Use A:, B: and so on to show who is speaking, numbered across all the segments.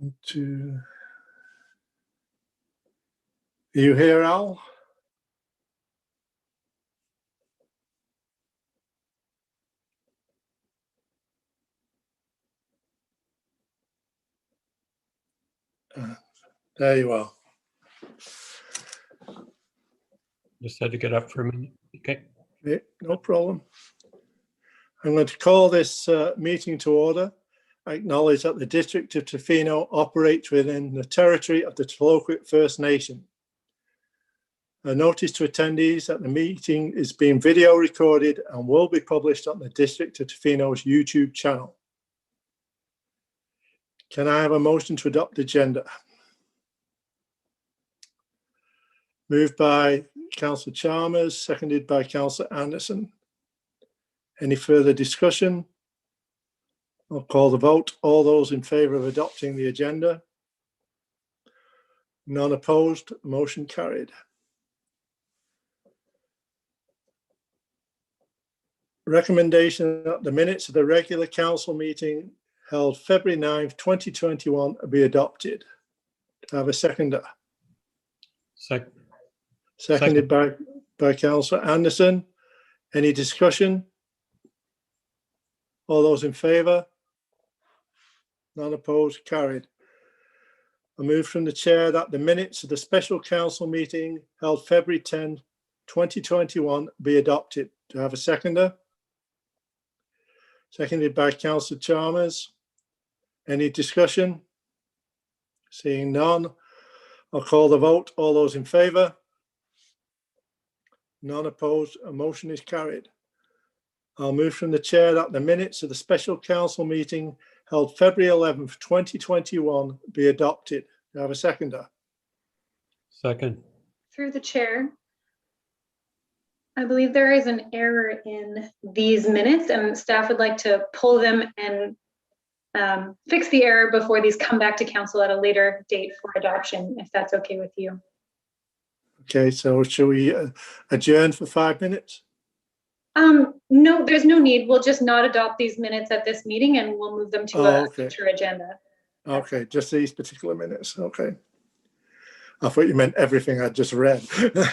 A: Are you here, Al? There you are.
B: Just had to get up for a minute. Okay.
A: Yeah, no problem. I'm going to call this meeting to order. I acknowledge that the District of Tofino operates within the territory of the Tla-o-qui-aht First Nation. A notice to attendees that the meeting is being video recorded and will be published on the District of Tofino's YouTube channel. Can I have a motion to adopt the agenda? Moved by Councillor Chalmers, seconded by Councillor Anderson. Any further discussion? I'll call the vote. All those in favour of adopting the agenda? None opposed, motion carried. Recommendation that the minutes of the regular council meeting held February 9th, 2021 be adopted. Do I have a seconder? Seconded by Councillor Anderson. Any discussion? All those in favour? None opposed, carried. I move from the chair that the minutes of the special council meeting held February 10, 2021 be adopted. Do I have a seconder? Seconded by Councillor Chalmers. Any discussion? Seeing none, I'll call the vote. All those in favour? None opposed, a motion is carried. I'll move from the chair that the minutes of the special council meeting held February 11th, 2021 be adopted. Do I have a seconder?
B: Second.
C: Through the chair, I believe there is an error in these minutes and staff would like to pull them and fix the error before these come back to council at a later date for adoption, if that's okay with you.
A: Okay, so shall we adjourn for 5 minutes?
C: No, there's no need. We'll just not adopt these minutes at this meeting and we'll move them to a future agenda.
A: Okay, just these particular minutes. Okay. I thought you meant everything I just read.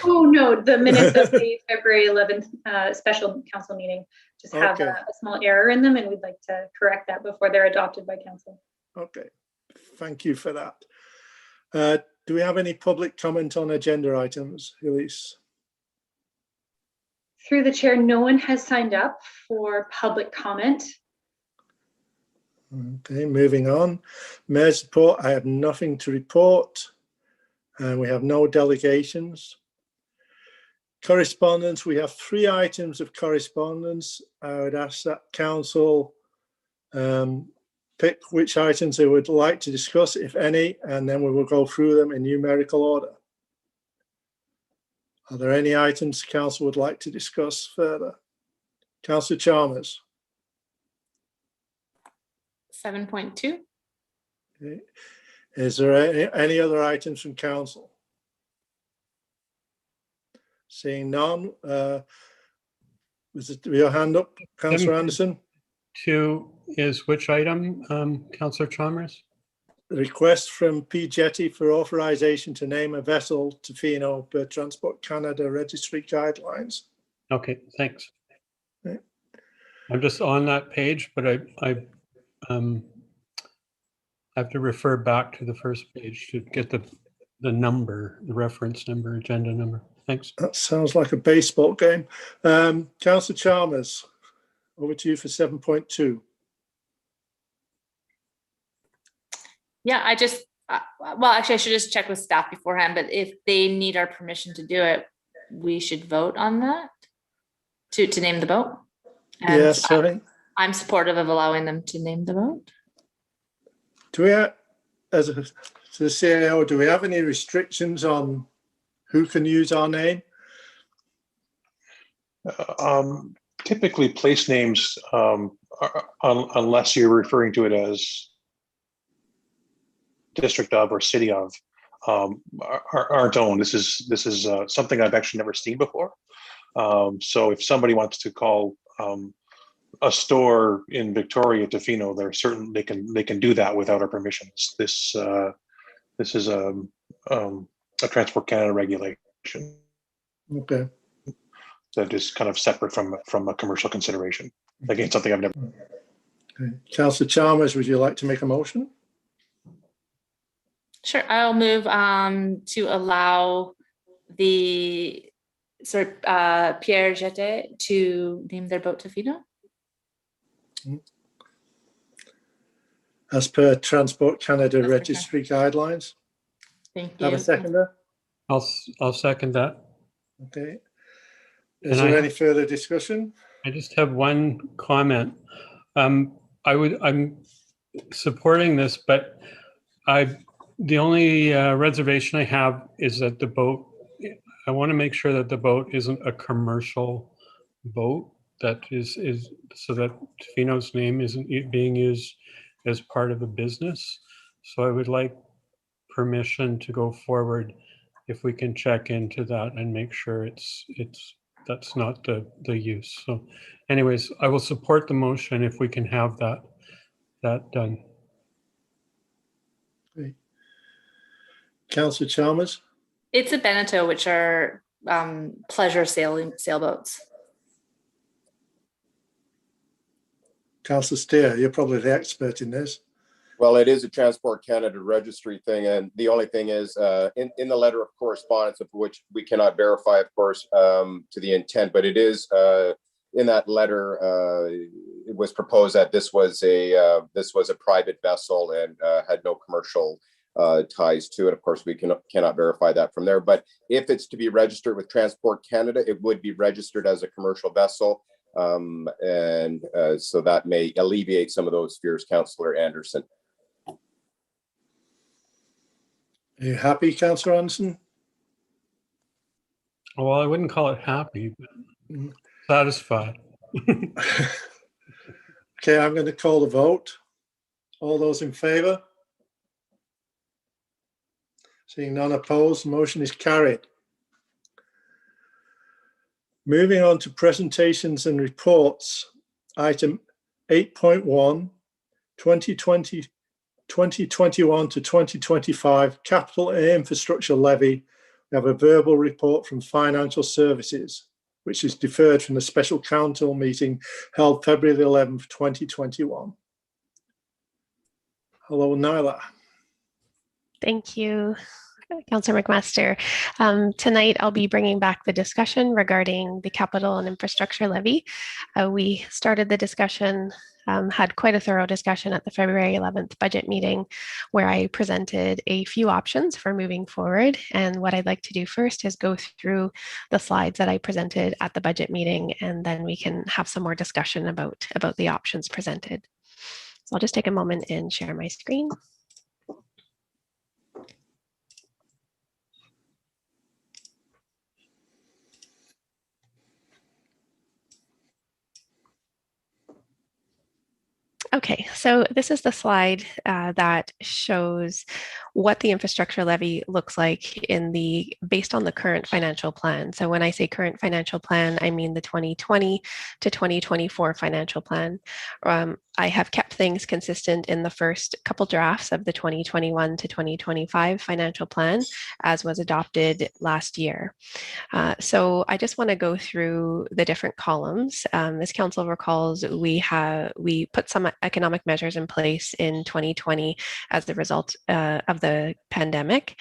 C: Oh no, the minutes of the February 11th special council meeting just have a small error in them and we'd like to correct that before they're adopted by council.
A: Okay, thank you for that. Do we have any public comment on agenda items, Elise?
C: Through the chair, no one has signed up for public comment.
A: Okay, moving on. Mayor's report, I have nothing to report. And we have no delegations. Correspondence, we have 3 items of correspondence. I would ask that council pick which items they would like to discuss, if any, and then we will go through them in numerical order. Are there any items council would like to discuss further? Councillor Chalmers.
D: 7.2.
A: Okay. Is there any other items from council? Seeing none, was it your hand up, Councillor Anderson?
B: 2 is which item, Councillor Chalmers?
A: The request from Jette for authorization to name a vessel Tofino per Transport Canada Registry guidelines.
B: Okay, thanks.
A: Okay.
B: I'm just on that page, but I have to refer back to the first page to get the number, the reference number, agenda number. Thanks.
A: That sounds like a baseball game. Councillor Chalmers, over to you for 7.2.
D: Yeah, I just, well, actually, I should just check with staff beforehand, but if they need our permission to do it, we should vote on that to name the boat. And
A: yes, sorry.
D: I'm supportive of allowing them to name the boat.
A: Do we have, as the CAO, do we have any restrictions on who can use our name?
E: Typically, place names, unless you're referring to it as district of or city of, aren't owned. This is something I've actually never seen before. So if somebody wants to call a store in Victoria, Tofino, they're certain they can do that without our permissions. This is a Transport Canada regulation
A: Okay.
E: that is kind of separate from a commercial consideration. Again, something I've never.
A: Okay. Councillor Chalmers, would you like to make a motion?
D: Sure, I'll move to allow the Pierre Jette to name their boat Tofino.
A: As per Transport Canada
D: As per
A: Registry guidelines.
D: Thank you.
A: Have a seconder?
B: I'll second that.
A: Okay. Is
B: And
A: there any further discussion?
B: I just have one comment. I'm supporting this, but the only reservation I have is that the boat, I want to make sure that the boat isn't a commercial boat that is so that Tofino's name isn't being used as part of a business. So I would like permission to go forward if we can check into that and make sure that's not the use. So anyways, I will support the motion if we can have that done.
A: Okay. Councillor Chalmers?
D: It's a Beneteau, which are pleasure sailboats.
A: Councillor Steer, you're probably the expert in this.
F: Well, it is a Transport Canada registry thing, and the only thing is in the letter of correspondence, of which we cannot verify, of course, to the intent, but it is in that letter. It was proposed that this was a private vessel and had no commercial ties to it. Of course, we cannot verify that from there. But if it's to be registered with Transport Canada, it would be registered as a commercial vessel, and so that may alleviate some of those fears, Councillor Anderson.
A: Are you happy, Councillor Anderson?
B: Well, I wouldn't call it happy, but satisfied.
A: Okay, I'm going to call the vote. All those in favour? Seeing none opposed, the motion is carried. Moving on to presentations and reports, item 8.1, 2021 to 2025 Capital and Infrastructure Levy. We have a verbal report from Financial Services, which is deferred from the special council meeting held February the 11th, 2021. Hello, Nyla.
G: Thank you, Councillor McMaster. Tonight, I'll be bringing back the discussion regarding the Capital and Infrastructure Levy. We started the discussion, had quite a thorough discussion at the February 11th budget meeting, where I presented a few options for moving forward. And what I'd like to do first is go through the slides that I presented at the budget meeting, and then we can have some more discussion about the options presented. So I'll just take a moment and share my screen. Okay, so this is the slide that shows what the infrastructure levy looks like based on the current financial plan. So when I say current financial plan, I mean the 2020 to 2024 financial plan. I have kept things consistent in the first couple drafts of the 2021 to 2025 financial plan, as was adopted last year. So I just want to go through the different columns. As council recalls, we put some economic measures in place in 2020 as a result of the pandemic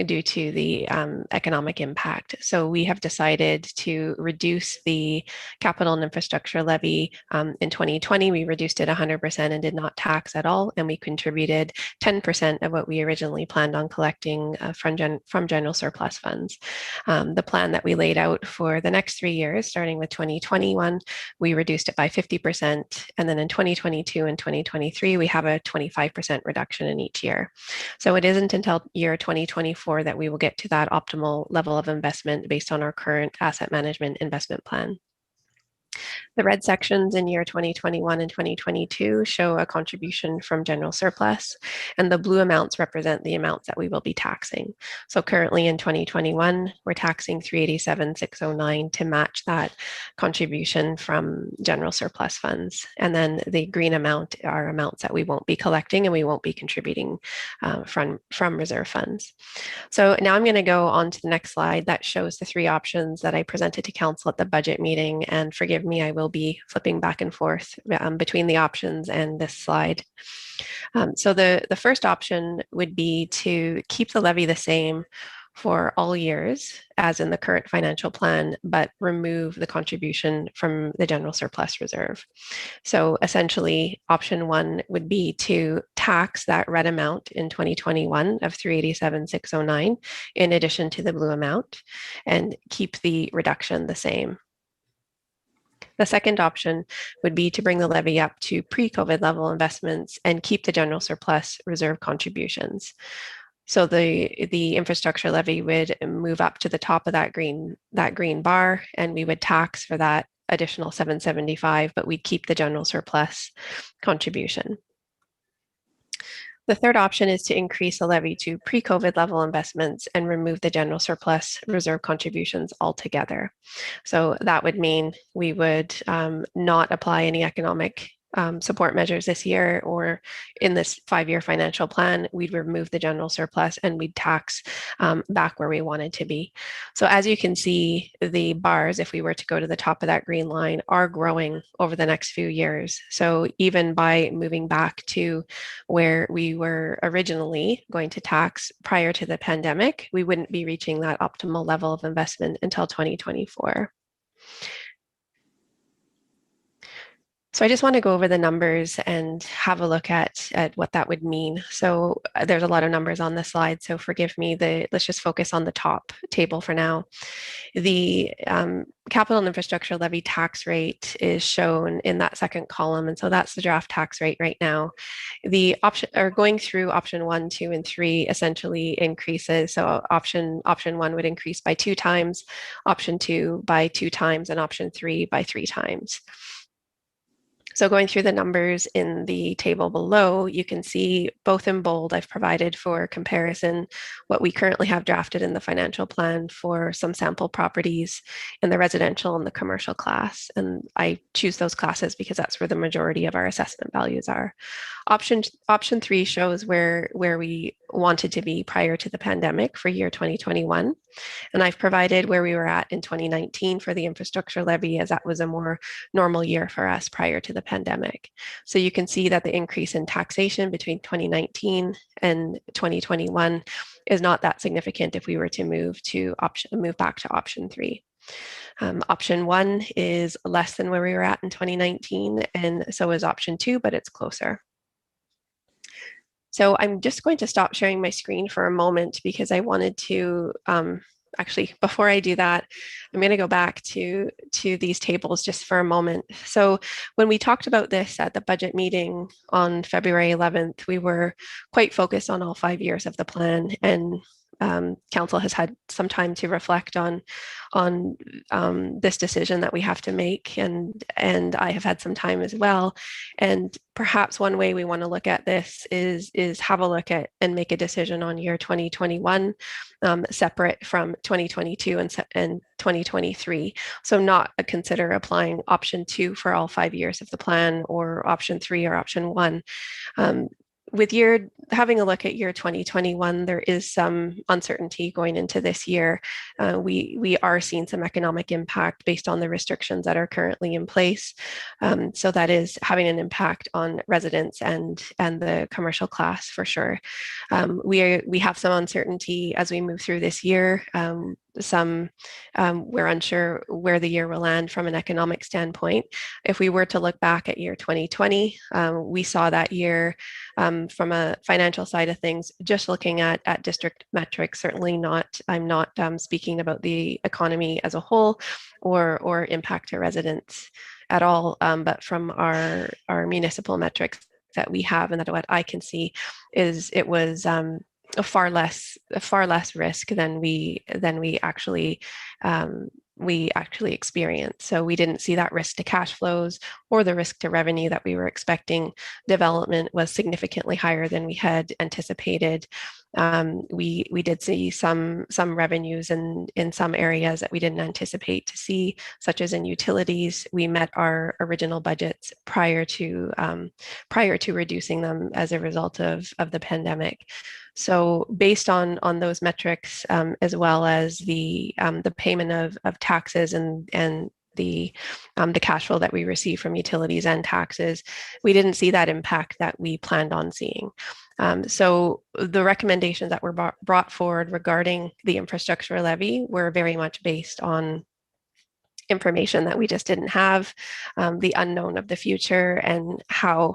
G: due to the economic impact. So we have decided to reduce the capital and infrastructure levy. In 2020, we reduced it 100% and did not tax at all, and we contributed 10% of what we originally planned on collecting from general surplus funds. The plan that we laid out for the next 3 years, starting with 2021, we reduced it by 50%, and then in 2022 and 2023, we have a 25% reduction in each year. So it isn't until year 2024 that we will get to that optimal level of investment based on our current asset management investment plan. The red sections in year 2021 and 2022 show a contribution from general surplus, and the blue amounts represent the amounts that we will be taxing. So currently in 2021, we're taxing 387,609 to match that contribution from general surplus funds. And then the green amount are amounts that we won't be collecting and we won't be contributing from reserve funds. So now I'm going to go on to the next slide that shows the three options that I presented to council at the budget meeting. And forgive me, I will be flipping back and forth between the options and this slide. So the first option would be to keep the levy the same for all years as in the current financial plan, but remove the contribution from the general surplus reserve. So essentially, option one would be to tax that red amount in 2021 of 387,609 in addition to the blue amount and keep the reduction the same. The second option would be to bring the levy up to pre-COVID level investments and keep the general surplus reserve contributions. So the infrastructure levy would move up to the top of that green bar, and we would tax for that additional 775, but we'd keep the general surplus contribution. The third option is to increase the levy to pre-COVID level investments and remove the general surplus reserve contributions altogether. So that would mean we would not apply any economic support measures this year, or in this 5-year financial plan, we'd remove the general surplus and we'd tax back where we wanted to be. So as you can see, the bars, if we were to go to the top of that green line, are growing over the next few years. So even by moving back to where we were originally going to tax prior to the pandemic, we wouldn't be reaching that optimal level of investment until 2024. So I just want to go over the numbers and have a look at what that would mean. So there's a lot of numbers on this slide, so forgive me. Let's just focus on the top table for now. The capital and infrastructure levy tax rate is shown in that second column, and so that's the draft tax rate right now. The option, or going through option 1, 2, and 3 essentially increases. So option 1 would increase by 2 times, option 2 by 2 times, and option 3 by 3 times. So going through the numbers in the table below, you can see both in bold, I've provided for comparison what we currently have drafted in the financial plan for some sample properties in the residential and the commercial class. And I choose those classes because that's where the majority of our assessment values are. Option 3 shows where we wanted to be prior to the pandemic for year 2021. And I've provided where we were at in 2019 for the infrastructure levy, as that was a more normal year for us prior to the pandemic. So you can see that the increase in taxation between 2019 and 2021 is not that significant if we were to move back to option 3. Option 1 is less than where we were at in 2019, and so is option 2, but it's closer. So I'm just going to stop sharing my screen for a moment because I wanted to, actually, before I do that, I'm going to go back to these tables just for a moment. So when we talked about this at the budget meeting on February 11th, we were quite focused on all 5 years of the plan, and council has had some time to reflect on this decision that we have to make, and I have had some time as well. And perhaps one way we want to look at this is have a look at and make a decision on year 2021 separate from 2022 and 2023. So not consider applying option 2 for all 5 years of the plan, or option 3 or option 1. With having a look at year 2021, there is some uncertainty going into this year. We are seeing some economic impact based on the restrictions that are currently in place. So that is having an impact on residents and the commercial class for sure. We have some uncertainty as we move through this year. We're unsure where the year will land from an economic standpoint. If we were to look back at year 2020, we saw that year from a financial side of things, just looking at district metrics, certainly I'm not speaking about the economy as a whole or impact to residents at all, but from our municipal metrics that we have and that what I can see is it was a far less risk than we actually we actually experienced. So we didn't see that risk to cash flows or the risk to revenue that we were expecting. Development was significantly higher than we had anticipated. We did see some revenues in some areas that we didn't anticipate to see, such as in utilities. We met our original budgets prior to reducing them as a result of the pandemic. So based on those metrics, as well as the payment of taxes and the cash flow that we receive from utilities and taxes, we didn't see that impact that we planned on seeing. So the recommendations that were brought forward regarding the infrastructure levy were very much based on information that we just didn't have, the unknown of the future, and how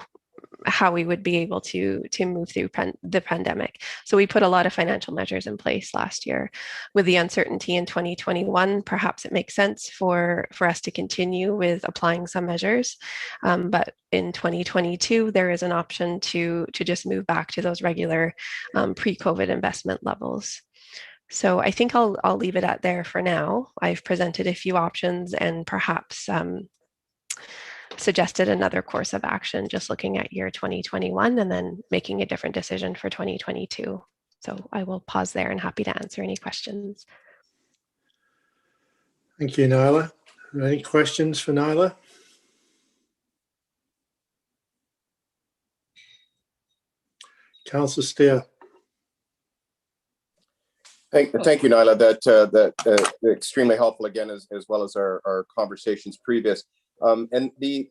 G: we would be able to move through the pandemic. So we put a lot of financial measures in place last year. With the uncertainty in 2021, perhaps it makes sense for us to continue with applying some measures. But in 2022, there is an option to just move back to those regular pre-COVID investment levels. So I think I'll leave it at there for now. I've presented a few options and perhaps suggested another course of action, just looking at year 2021 and then making a different decision for 2022. So I will pause there and happy to answer any questions.
A: Thank you, Nyla. Are there any questions for Nyla? Councillor Steer.
F: Thank you, Nyla. That extremely helpful again, as well as our conversations previous. And the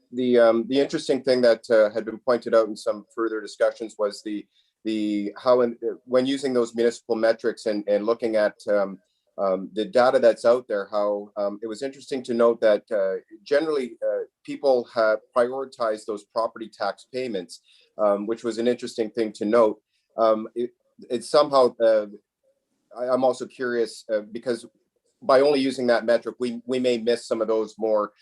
F: interesting thing that had been pointed out in some further discussions was when using those municipal metrics and looking at the data that's out there, how it was interesting to note that generally people have prioritized those property tax payments, which was an interesting thing to note. It's somehow I'm also curious because by only using that metric, we may miss some of those more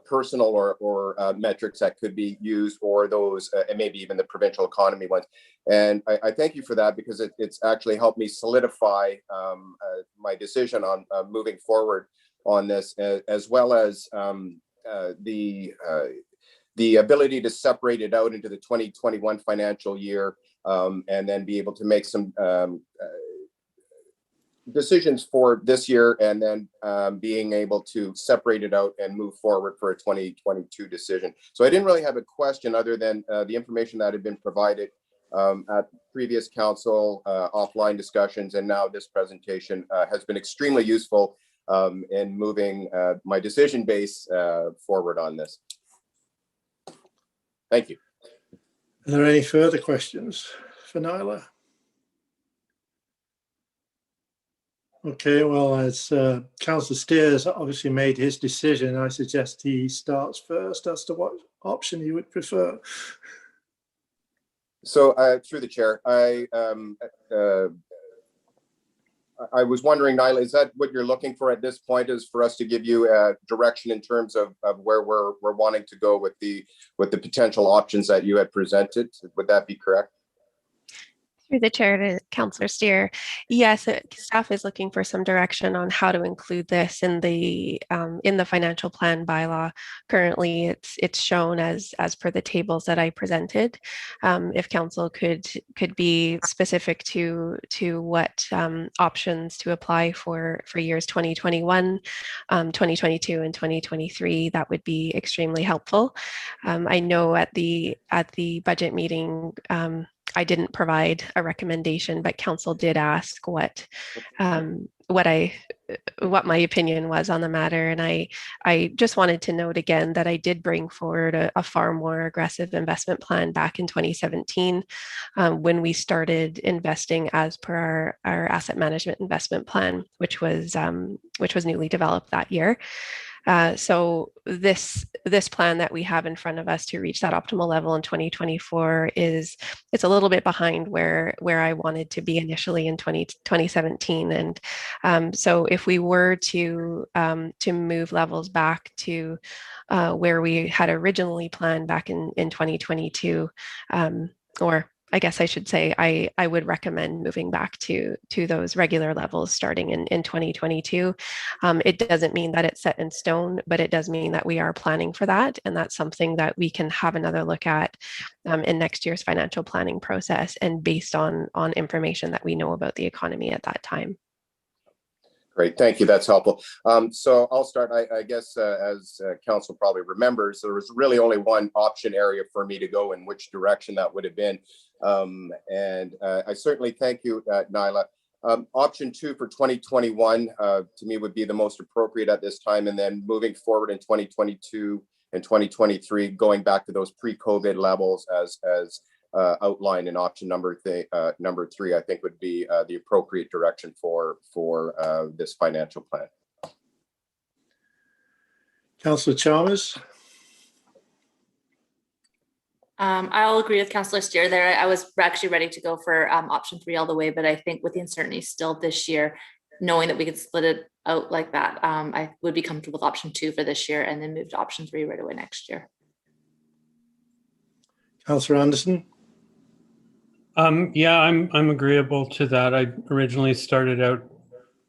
F: personal or metrics that could be used, or those and maybe even the provincial economy ones. And I thank you for that, because it's actually helped me solidify my decision on moving forward on this, as well as the ability to separate it out into the 2021 financial year, and then be able to make some decisions for this year, and then being able to separate it out and move forward for a 2022 decision. So I didn't really have a question other than the information that had been provided at previous council offline discussions, and now this presentation has been extremely useful in moving my decision base forward on this. Thank you.
A: Are there any further questions for Nyla? Okay, well, as Councillor Steers obviously made his decision, I suggest he starts first as to what option he would prefer.
F: So through the chair, I was wondering, Nyla, is that what you're looking for at this point, is for us to give you a direction in terms of where we're wanting to go with the potential options that you had presented? Would that be correct?
G: Through the chair to Councillor Steer, yes, staff is looking for some direction on how to include this in the financial plan bylaw. Currently, it's shown as per the tables that I presented. If council could be specific to what options to apply for years 2021, 2022, and 2023, that would be extremely helpful. I know at the budget meeting, I didn't provide a recommendation, but council did ask what my opinion was on the matter. And I just wanted to note again that I did bring forward a far more aggressive investment plan back in 2017 when we started investing as per our asset management investment plan, which was newly developed that year. So this plan that we have in front of us to reach that optimal level in 2024 it's a little bit behind where I wanted to be initially in 2017. And so if we were to move levels back to where we had originally planned back in 2022, or I guess I should say I would recommend moving back to those regular levels starting in 2022. It doesn't mean that it's set in stone, but it does mean that we are planning for that, and that's something that we can have another look at in next year's financial planning process, and based on information that we know about the economy at that time.
F: Great, thank you. That's helpful. So I'll start. I guess as council probably remembers, there was really only one option area for me to go in which direction that would have been. And I certainly thank you, Nyla. Option 2 for 2021 to me would be the most appropriate at this time. And then moving forward in 2022 and 2023, going back to those pre-COVID levels as outlined in option number 3, I think would be the appropriate direction for this financial plan.
A: Councillor Chalmers.
D: I'll agree with Councillor Steer there. I was actually ready to go for option 3 all the way, but I think with the uncertainty still this year, knowing that we could split it out like that, I would be comfortable with option 2 for this year and then move to option 3 right away next year.
A: Councillor Anderson.
B: Yeah, I'm agreeable to that. I originally started out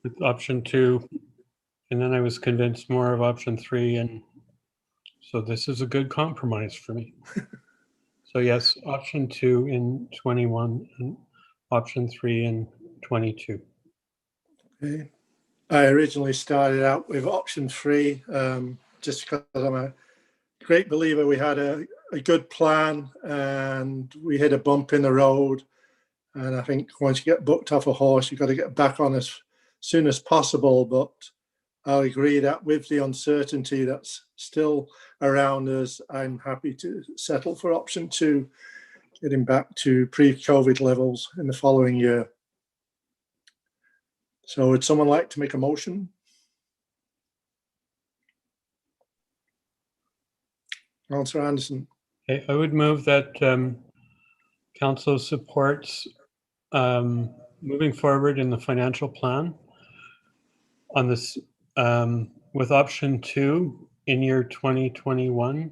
B: with option 2, and then I was convinced more of option 3, and so this is a good compromise for me. So yes, option 2 in 21 and option 3 in 22.
A: Okay. I originally started out with option 3, just because I'm a great believer we had a good plan and we hit a bump in the road. And I think once you get booked off a horse, you've got to get back on as soon as possible. But I'll agree that with the uncertainty that's still around us, I'm happy to settle for option 2, getting back to pre-COVID levels in the following year. So would someone like to make a motion? Councillor Anderson.
B: Okay, I would move that council supports moving forward in the financial plan on this with option 2 in year 2021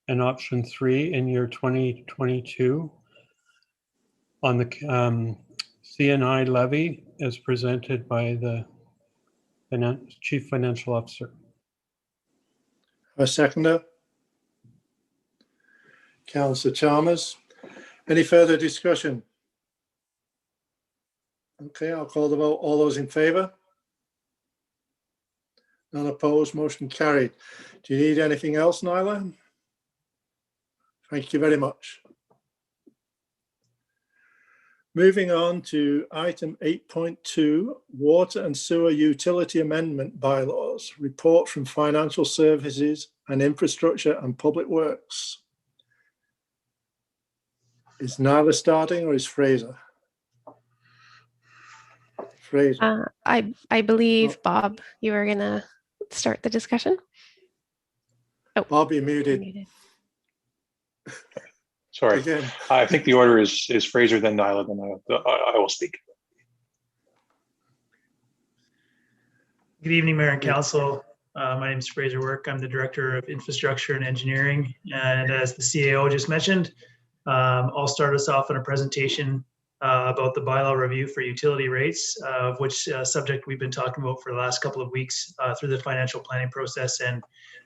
B: and option 3 in year 2022 on the CNI levy as presented by the Chief Financial Officer.
A: A seconder. Councillor Chalmers. Any further discussion? Okay, I'll call the vote. All those in favour? None opposed, motion carried. Do you need anything else, Nyla? Thank you very much. Moving on to item 8.2, Water and Sewer Utility Amendment Bylaws, report from Financial Services and Infrastructure and Public Works. Is Nyla starting or is Fraser? Fraser.
G: I believe, Bob, you were going to start the discussion. Oh,
A: Bob, you're muted.
E: Sorry.
A: Again.
E: I think the order is Fraser, then Nyla, then I will speak.
H: Good evening, Mayor and Council. My name is Fraser Work. I'm the Director of Infrastructure and Engineering. And as the CAO just mentioned, I'll start us off on a presentation about the bylaw review for utility rates, of which subject we've been talking about for the last couple of weeks through the financial planning process and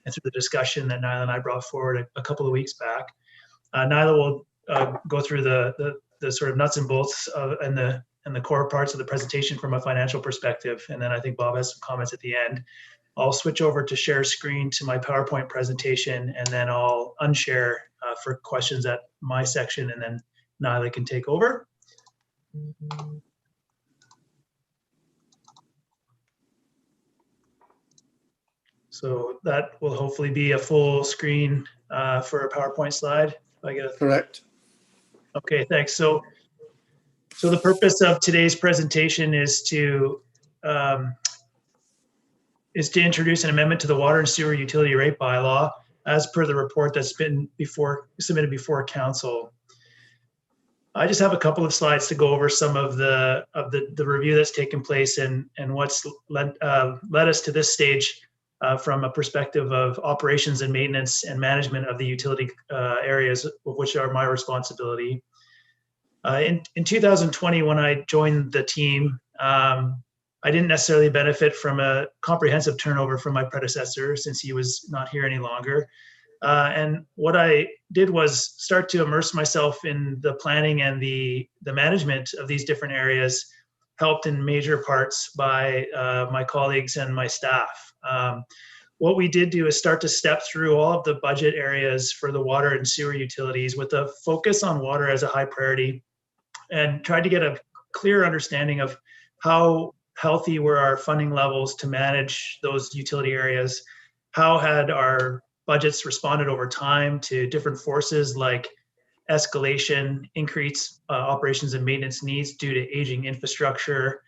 H: through the discussion that Nyla and I brought forward a couple of weeks back. Nyla will go through the sort of nuts and bolts and the core parts of the presentation from a financial perspective. And then I think Bob has some comments at the end. I'll switch over to share screen to my PowerPoint presentation, and then I'll unshare for questions at my section, and then Nyla can take over. So that will hopefully be a full screen for a PowerPoint slide. I get it.
A: Correct.
H: Okay, thanks. So the purpose of today's presentation is to introduce an amendment to the water and sewer utility rate bylaw as per the report that's been submitted before council. I just have a couple of slides to go over some of the review that's taken place and what's led us to this stage from a perspective of operations and maintenance and management of the utility areas, which are my responsibility. In 2020, when I joined the team, I didn't necessarily benefit from a comprehensive turnover from my predecessor since he was not here any longer. And what I did was start to immerse myself in the planning and the management of these different areas, helped in major parts by my colleagues and my staff. What we did do is start to step through all of the budget areas for the water and sewer utilities with a focus on water as a high priority, and tried to get a clear understanding of how healthy were our funding levels to manage those utility areas, how had our budgets responded over time to different forces like escalation, increased operations and maintenance needs due to aging infrastructure,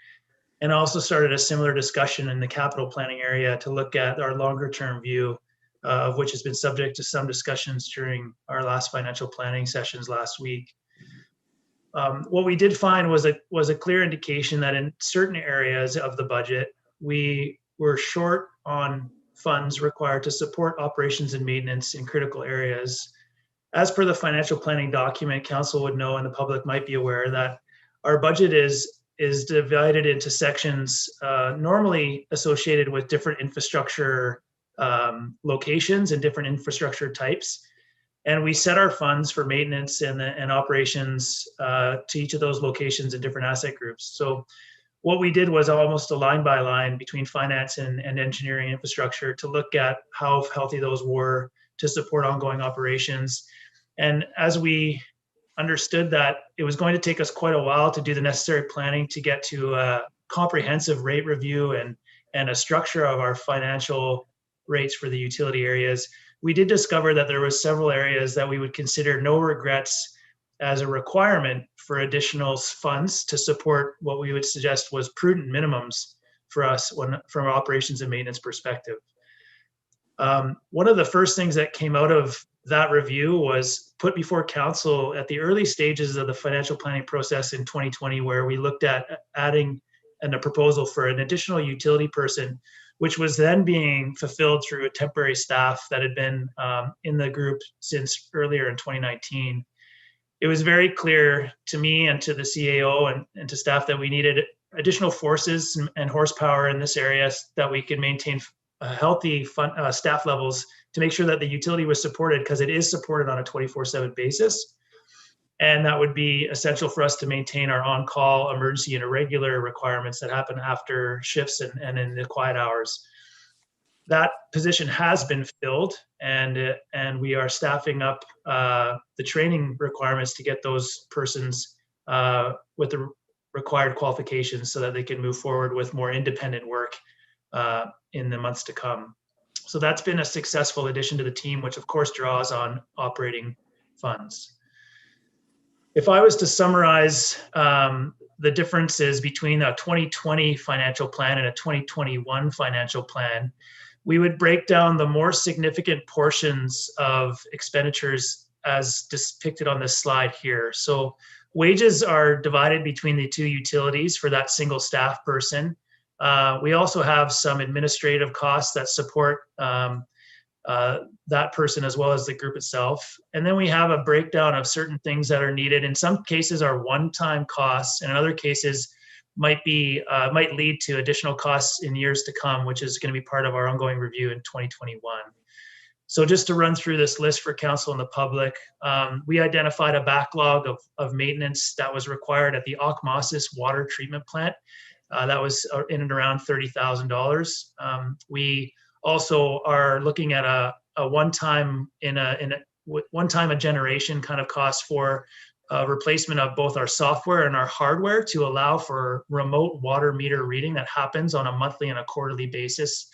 H: and also started a similar discussion in the capital planning area to look at our longer term view, of which has been subject to some discussions during our last financial planning sessions last week. What we did find was a clear indication that in certain areas of the budget, we were short on funds required to support operations and maintenance in critical areas. As per the financial planning document, council would know and the public might be aware that our budget is divided into sections normally associated with different infrastructure locations and different infrastructure types. And we set our funds for maintenance and operations to each of those locations in different asset groups. So what we did was almost a line by line between finance and engineering infrastructure to look at how healthy those were to support ongoing operations. And as we understood that it was going to take us quite a while to do the necessary planning to get to a comprehensive rate review and a structure of our financial rates for the utility areas, we did discover that there was several areas that we would consider no regrets as a requirement for additional funds to support what we would suggest was prudent minimums for us from an operations and maintenance perspective. One of the first things that came out of that review was put before council at the early stages of the financial planning process in 2020, where we looked at adding a proposal for an additional utility person, which was then being fulfilled through a temporary staff that had been in the group since earlier in 2019. It was very clear to me and to the CAO and to staff that we needed additional forces and horsepower in this area that we could maintain healthy staff levels to make sure that the utility was supported, because it is supported on a 24/7 basis. And that would be essential for us to maintain our on-call, emergency, and irregular requirements that happen after shifts and in the quiet hours. That position has been filled, and we are staffing up the training requirements to get those persons with the required qualifications so that they can move forward with more independent work in the months to come. So that's been a successful addition to the team, which of course draws on operating funds. If I was to summarize the differences between a 2020 financial plan and a 2021 financial plan, we would break down the more significant portions of expenditures as depicted on this slide here. So wages are divided between the two utilities for that single staff person. We also have some administrative costs that support that person as well as the group itself. And then we have a breakdown of certain things that are needed. In some cases are one-time costs, and in other cases might lead to additional costs in years to come, which is going to be part of our ongoing review in 2021. So just to run through this list for council and the public, we identified a backlog of maintenance that was required at the Osmosis water treatment plant. That was in and around $30,000. We also are looking at a one-time a generation kind of cost for replacement of both our software and our hardware to allow for remote water meter reading that happens on a monthly and a quarterly basis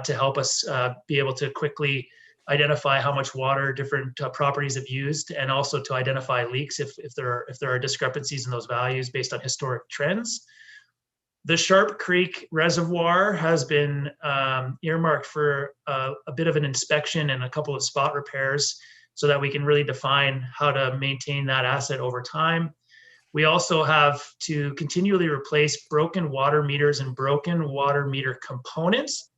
H: to help us be able to quickly identify how much water different properties have used, and also to identify leaks if there are discrepancies in those values based on historic trends. The Sharp Creek Reservoir has been earmarked for a bit of an inspection and a couple of spot repairs so that we can really define how to maintain that asset over time. We also have to continually replace broken water meters and broken water meter components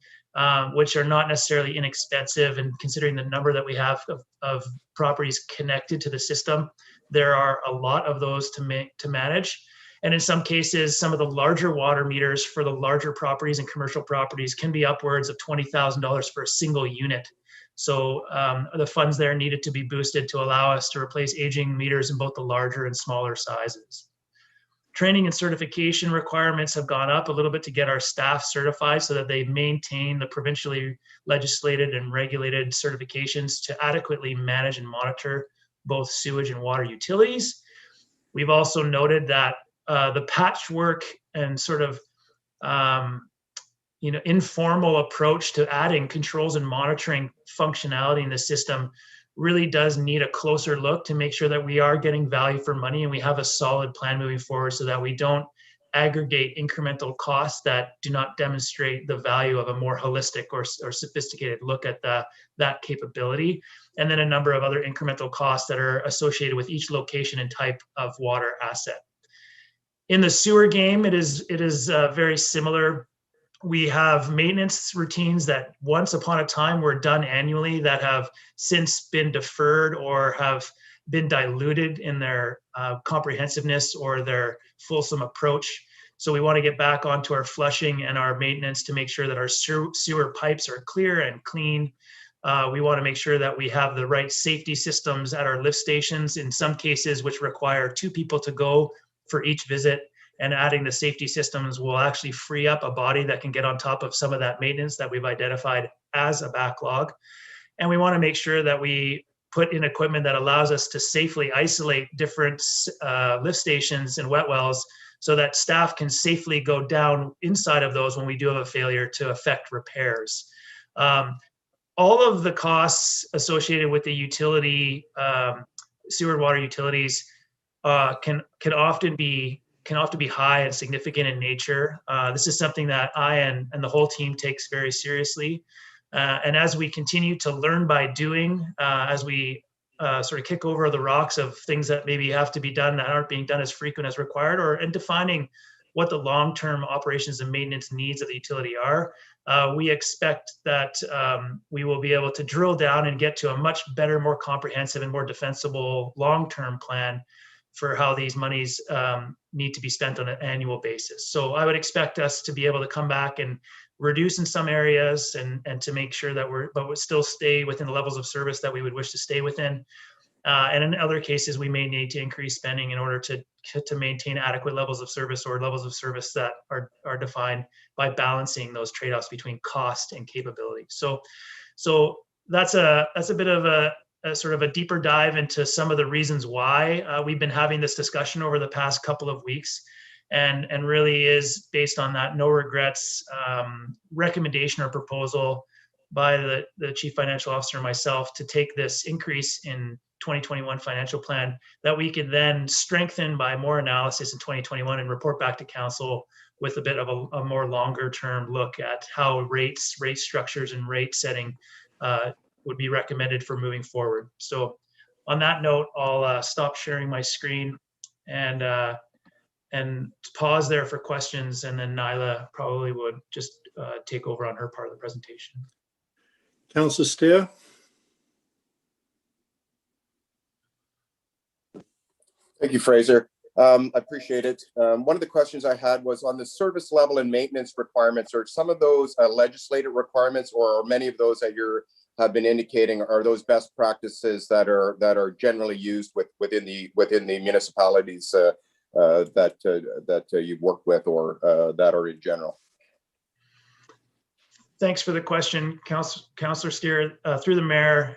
H: which are not necessarily inexpensive. And considering the number that we have of properties connected to the system, there are a lot of those to manage. And in some cases, some of the larger water meters for the larger properties and commercial properties can be upwards of $20,000 for a single unit. So the funds there needed to be boosted to allow us to replace aging meters in both the larger and smaller sizes. Training and certification requirements have gone up a little bit to get our staff certified so that they maintain the provincially legislated and regulated certifications to adequately manage and monitor both sewage and water utilities. We've also noted that the patchwork and sort of informal approach to adding controls and monitoring functionality in the system really does need a closer look to make sure that we are getting value for money and we have a solid plan moving forward so that we don't aggregate incremental costs that do not demonstrate the value of a more holistic or sophisticated look at that capability. And then a number of other incremental costs that are associated with each location and type of water asset. In the sewer game, it is very similar. We have maintenance routines that once upon a time were done annually that have since been deferred or have been diluted in their comprehensiveness or their fulsome approach. So we want to get back onto our flushing and our maintenance to make sure that our sewer pipes are clear and clean. We want to make sure that we have the right safety systems at our lift stations, in some cases which require 2 people to go for each visit. And adding the safety systems will actually free up a body that can get on top of some of that maintenance that we've identified as a backlog. And we want to make sure that we put in equipment that allows us to safely isolate different lift stations and wet wells so that staff can safely go down inside of those when we do have a failure to effect repairs. All of the costs associated with the utility, sewer and water utilities can often be high and significant in nature. This is something that I and the whole team takes very seriously. And as we continue to learn by doing, as we sort of kick over the rocks of things that maybe have to be done that aren't being done as frequent as required, and defining what the long-term operations and maintenance needs of the utility are, we expect that we will be able to drill down and get to a much better, more comprehensive and more defensible long-term plan for how these monies need to be spent on an annual basis. So I would expect us to be able to come back and reduce in some areas and to make sure that we still stay within the levels of service that we would wish to stay within. And in other cases, we may need to increase spending in order to maintain adequate levels of service or levels of service that are defined by balancing those trade-offs between cost and capability. So that's a bit of a sort of a deeper dive into some of the reasons why we've been having this discussion over the past couple of weeks, and really is based on that no regrets recommendation or proposal by the Chief Financial Officer and myself to take this increase in 2021 financial plan that we could then strengthen by more analysis in 2021 and report back to council with a bit of a more longer term look at how rate structures and rate setting would be recommended for moving forward. So on that note, I'll stop sharing my screen and pause there for questions, and then Nyla probably would just take over on her part of the presentation.
A: Councillor Steer.
F: Thank you, Fraser. I appreciate it. One of the questions I had was on the service level and maintenance requirements. Are some of those legislative requirements, or are many of those that you have been indicating, are those best practices that are generally used within the municipalities that you've worked with, or that are in general?
H: Thanks for the question, Councillor Steer. Through the mayor,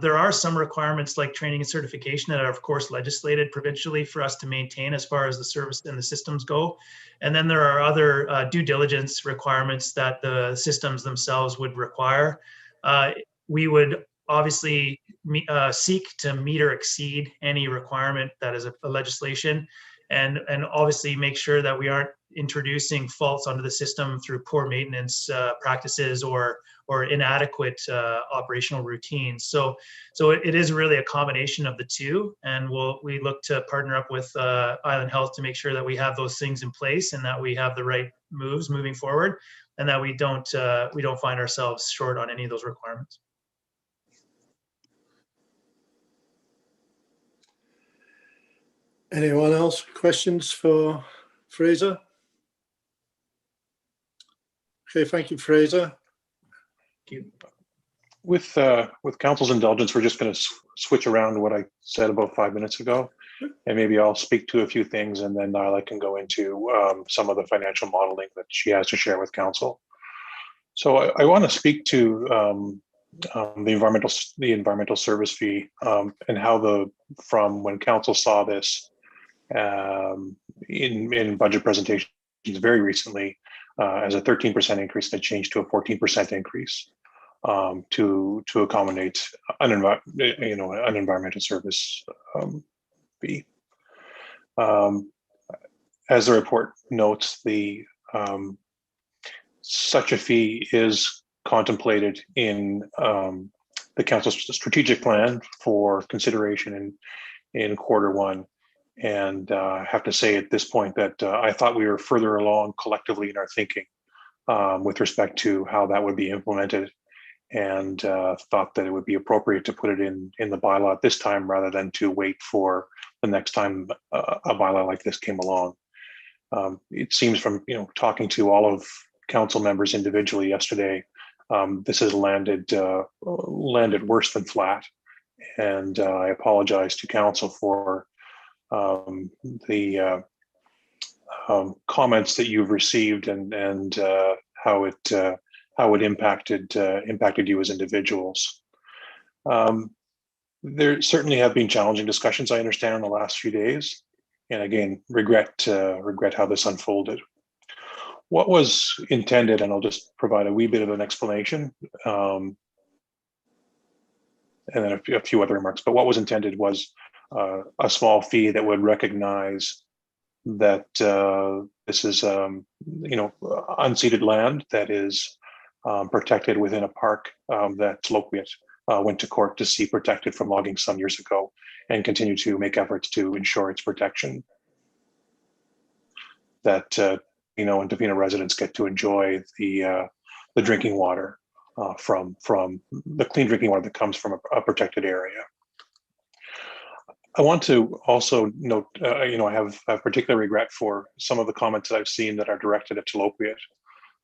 H: there are some requirements like training and certification that are of course legislated provincially for us to maintain as far as the service and the systems go. And then there are other due diligence requirements that the systems themselves would require. We would obviously seek to meet or exceed any requirement that is a legislation, and obviously make sure that we aren't introducing faults onto the system through poor maintenance practices or inadequate operational routines. So it is really a combination of the two, and we look to partner up with Island Health to make sure that we have those things in place and that we have the right moves moving forward. and that we don't find ourselves short on any of those requirements.
A: Anyone else? Questions for Fraser? Okay, thank you, Fraser.
H: Thank you.
E: With council's indulgence, we're just going to switch around what I said about 5 minutes ago, and maybe I'll speak to a few things, and then Nyla can go into some of the financial modeling that she has to share with council. So I want to speak to the environmental service fee and how from when council saw this in budget presentations very recently as a 13% increase, and it changed to a 14% increase. To accommodate an environmental service fee. As the report notes, such a fee is contemplated in the council's strategic plan for consideration in Q1. And I have to say at this point that I thought we were further along collectively in our thinking with respect to how that would be implemented, and thought that it would be appropriate to put it in the bylaw at this time rather than to wait for the next time a bylaw like this came along. It seems from talking to all of council members individually yesterday, this has landed worse than flat, and I apologize to council for the comments that you've received and how it impacted you as individuals. There certainly have been challenging discussions, I understand, in the last few days, and again, regret how this unfolded. What was intended, and I'll just provide a wee bit of an explanation, and then a few other remarks, but what was intended was a small fee that would recognize that this is unceded land that is protected within a park that Tla-o-qui-aht went to court to see protected from logging some years ago, and continue to make efforts to ensure its protection. That and Tofino residents get to enjoy the drinking water from the clean drinking water that comes from a protected area. I want to also note, I have particular regret for some of the comments that I've seen that are directed at Tla-o-qui-aht.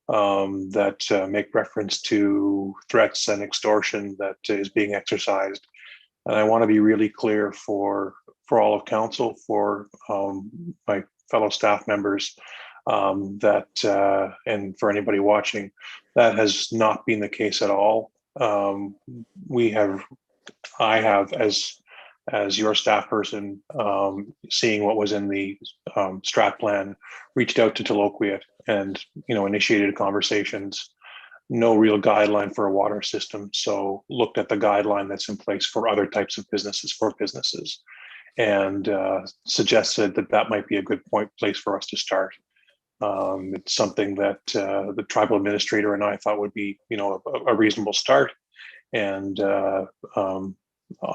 E: That make reference to threats and extortion that is being exercised. And I want to be really clear for all of council, for my fellow staff members, that and for anybody watching, that has not been the case at all. I have, as your staff person, seeing what was in the strat plan, reached out to Tla-o-qui-aht and initiated conversations. No real guideline for a water system, so looked at the guideline that's in place for other types of businesses, and suggested that might be a good place for us to start. It's something that the tribal administrator and I thought would be a reasonable start, and on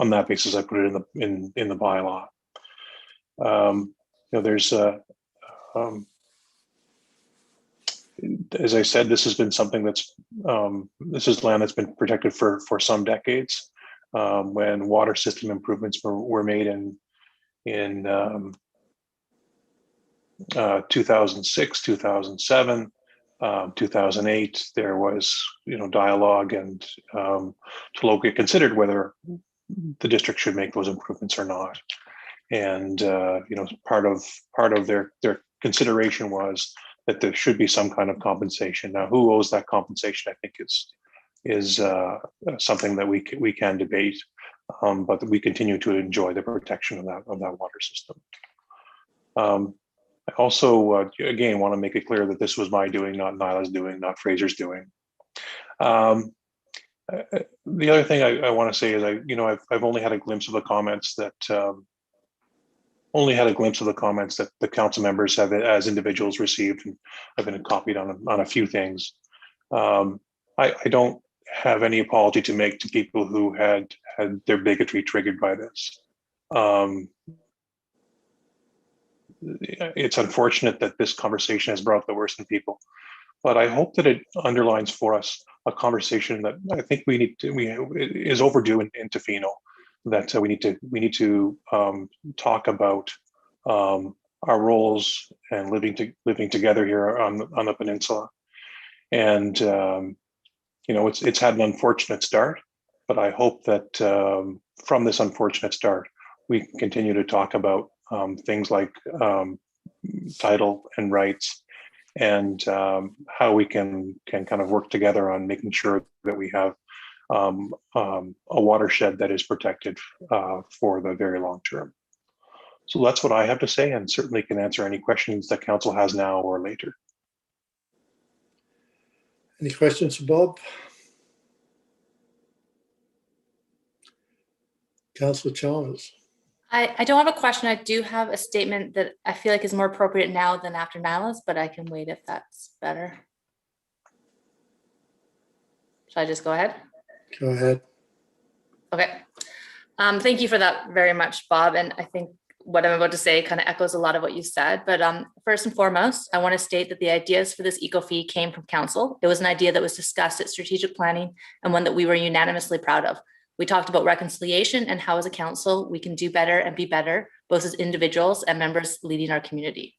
E: that basis, I put it in the bylaw. There's as I said, this has been something that's this is land that's been protected for some decades. When water system improvements were made in 2006, 2007, 2008, there was dialogue, and Tla-o-qui-aht considered whether the district should make those improvements or not. And part of their consideration was that there should be some kind of compensation. Now, who owes that compensation, I think is something that we can debate, but we continue to enjoy the protection of that water system. I also, again, want to make it clear that this was my doing, not Nyla's doing, not Fraser's doing. The other thing I want to say is I've only had a glimpse of the comments that the council members have as individuals received, and I've been copied on a few things. I don't have any apology to make to people who had their bigotry triggered by this. It's unfortunate that this conversation has brought the worst in people, but I hope that it underlines for us a conversation that I think is overdue in Tofino. That we need to talk about our roles and living together here on the peninsula. And it's had an unfortunate start, but I hope that from this unfortunate start, we can continue to talk about things like title and rights, and how we can kind of work together on making sure that we have a watershed that is protected for the very long term. So that's what I have to say, and certainly can answer any questions that council has now or later.
A: Any questions for Bob? Councillor Chalmers.
D: I don't have a question. I do have a statement that I feel like is more appropriate now than after Nyla's, but I can wait if that's better. Should I just go ahead?
A: Go ahead.
D: Okay. Thank you for that very much, Bob. And I think what I'm about to say kind of echoes a lot of what you said. But first and foremost, I want to state that the ideas for this eco fee came from council. It was an idea that was discussed at strategic planning and one that we were unanimously proud of. We talked about reconciliation and how as a council we can do better and be better, both as individuals and members leading our community.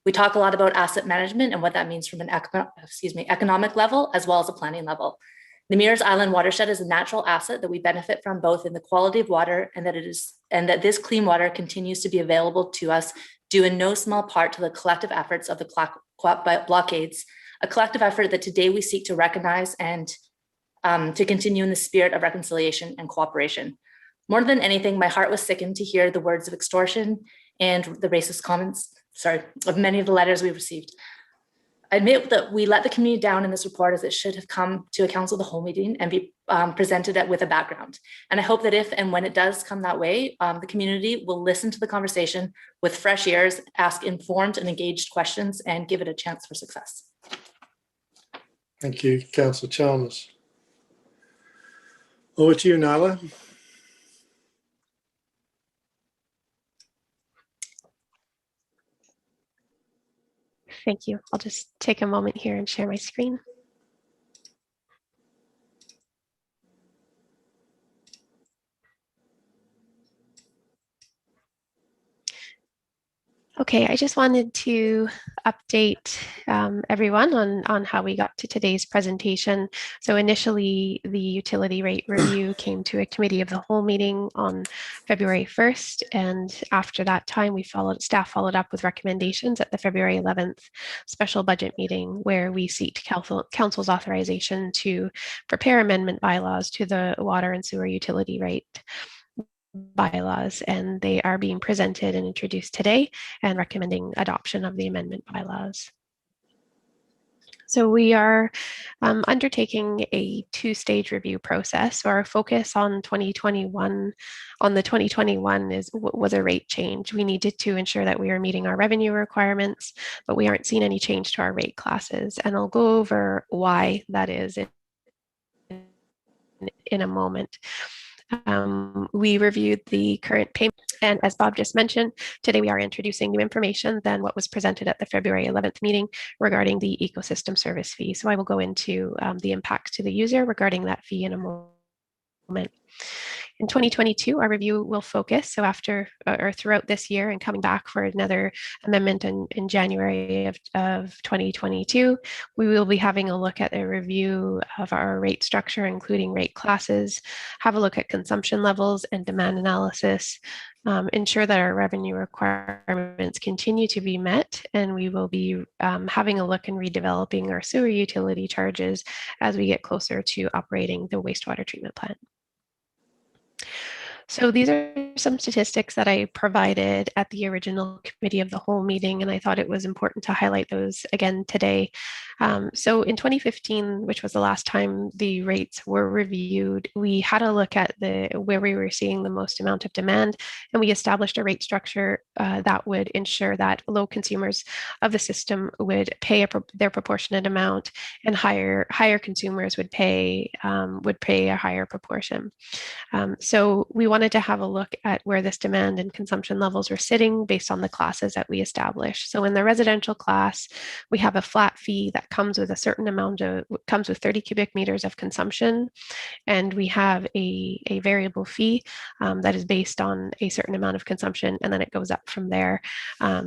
D: We talk a lot about asset management and what that means from an economic level as well as a planning level. The Mears Island watershed is a natural asset that we benefit from both in the quality of water and that this clean water continues to be available to us due in no small part to the collective efforts of the blockades, a collective effort that today we seek to recognize and to continue in the spirit of reconciliation and cooperation. More than anything, my heart was sickened to hear the words of extortion and the racist comments, of many of the letters we received. I admit that we let the community down in this report, as it should have come to a council of the whole meeting and be presented with a background. And I hope that if and when it does come that way, the community will listen to the conversation with fresh ears, ask informed and engaged questions, and give it a chance for success.
A: Thank you, Councillor Chalmers. Over to you, Nyla.
G: Thank you. I'll just take a moment here and share my screen. Okay, I just wanted to update everyone on how we got to today's presentation. So initially, the utility rate review came to a committee of the whole meeting on February 1st. And after that time, staff followed up with recommendations at the February 11th special budget meeting, where we seeked council's authorization to prepare amendment bylaws to the water and sewer utility rate bylaws, and they are being presented and introduced today and recommending adoption of the amendment bylaws. So we are undertaking a two-stage review process. So our focus on 2021, was a rate change. We needed to ensure that we are meeting our revenue requirements, but we aren't seeing any change to our rate classes. And I'll go over why that is in a moment. We reviewed the current payment, and as Bob just mentioned, today we are introducing new information than what was presented at the February 11th meeting regarding the ecosystem service fee. So I will go into the impacts to the user regarding that fee in a moment. In 2022, our review will focus, so after or throughout this year and coming back for another amendment in January of 2022, we will be having a look at a review of our rate structure, including rate classes, have a look at consumption levels and demand analysis, ensure that our revenue requirements continue to be met, and we will be having a look and redeveloping our sewer utility charges as we get closer to operating the wastewater treatment plant. So these are some statistics that I provided at the original committee of the whole meeting, and I thought it was important to highlight those again today. So in 2015, which was the last time the rates were reviewed, we had a look at where we were seeing the most amount of demand, and we established a rate structure that would ensure that low consumers of the system would pay their proportionate amount, and higher consumers would pay a higher proportion. So we wanted to have a look at where this demand and consumption levels were sitting based on the classes that we established. So in the residential class, we have a flat fee that comes with a certain amount of, comes with 30 cubic meters of consumption. And we have a variable fee that is based on a certain amount of consumption, and then it goes up from there.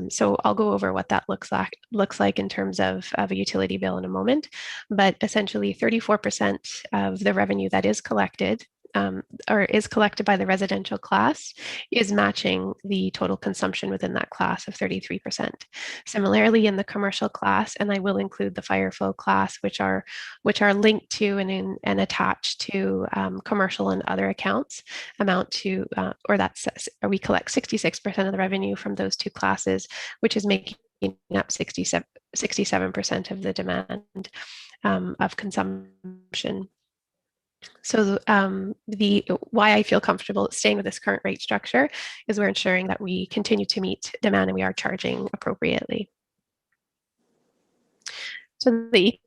G: So I'll go over what that looks like in terms of a utility bill in a moment. But essentially 34% of the revenue that is collected or is collected by the residential class is matching the total consumption within that class of 33%. Similarly, in the commercial class, and I will include the fire flow class, which are linked to and attached to commercial and other accounts, amount to, we collect 66% of the revenue from those two classes, which is making up 67% of the demand of consumption. So the why I feel comfortable staying with this current rate structure is we're ensuring that we continue to meet demand and we are charging appropriately. So the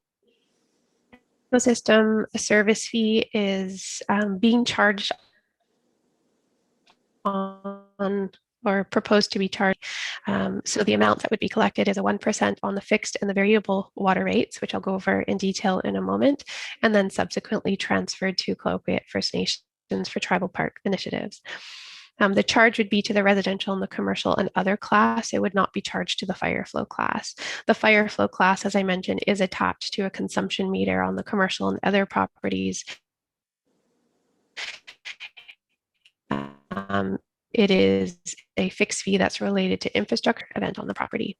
G: ecosystem service fee is being charged on or proposed to be charged. So the amount that would be collected is a 1% on the fixed and the variable water rates, which I'll go over in detail in a moment, and then subsequently transferred to Tla-o-qui-aht First Nations for tribal park initiatives. The charge would be to the residential and the commercial and other class. It would not be charged to the fire flow class. The fire flow class, as I mentioned, is attached to a consumption meter on the commercial and other properties. It is a fixed fee that's related to infrastructure event on the property.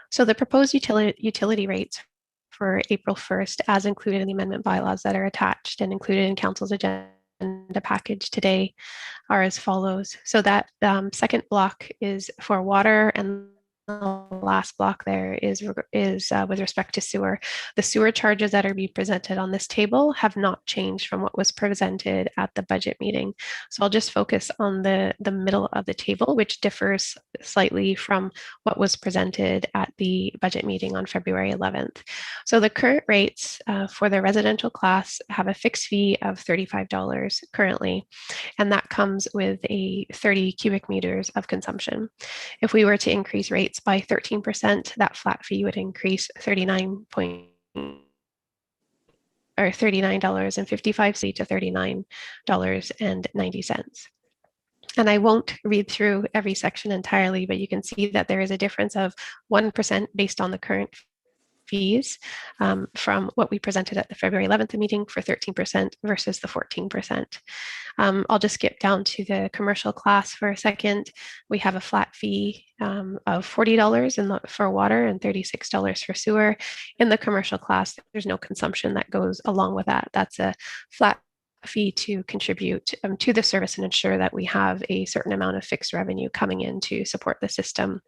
G: So the proposed utility rates for April 1st, as included in the amendment bylaws that are attached and included in Council's agenda package today, are as follows. So that second block is for water, and the last block there is with respect to sewer. The sewer charges that are being presented on this table have not changed from what was presented at the budget meeting. So I'll just focus on the middle of the table, which differs slightly from what was presented at the budget meeting on February 11th. So the current rates for the residential class have a fixed fee of $35 currently, and that comes with a 30 cubic meters of consumption. If we were to increase rates by 13%, that flat fee would increase $39.55 to $39.90. And I won't read through every section entirely, but you can see that there is a difference of 1% based on the current fees from what we presented at the February 11th meeting for 13% versus the 14%. I'll just skip down to the commercial class for a second. We have a flat fee of $40 for water and $36 for sewer. In the commercial class, there's no consumption that goes along with that. That's a flat fee to contribute to the service and ensure that we have a certain amount of fixed revenue coming in to support the system.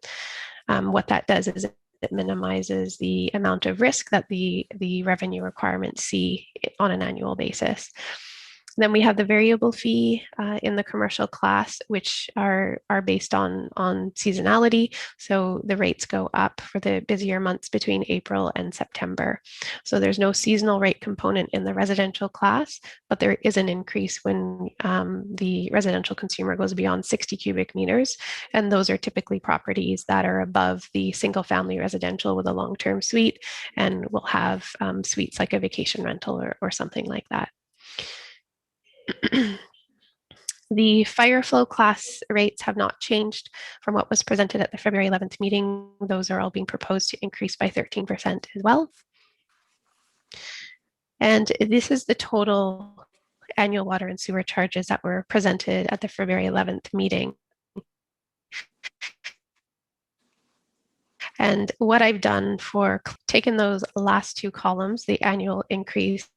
G: What that does is it minimizes the amount of risk that the revenue requirements see on an annual basis. Then we have the variable fee in the commercial class, which are based on seasonality. So the rates go up for the busier months between April and September. So there's no seasonal rate component in the residential class, but there is an increase when the residential consumer goes beyond 60 cubic meters. And those are typically properties that are above the single family residential with a long-term suite and will have suites like a vacation rental or something like that. The fire flow class rates have not changed from what was presented at the February 11th meeting. Those are all being proposed to increase by 13% as well. And this is the total annual water and sewer charges that were presented at the February 11th meeting. And what I've done for taking those last two columns, the annual increase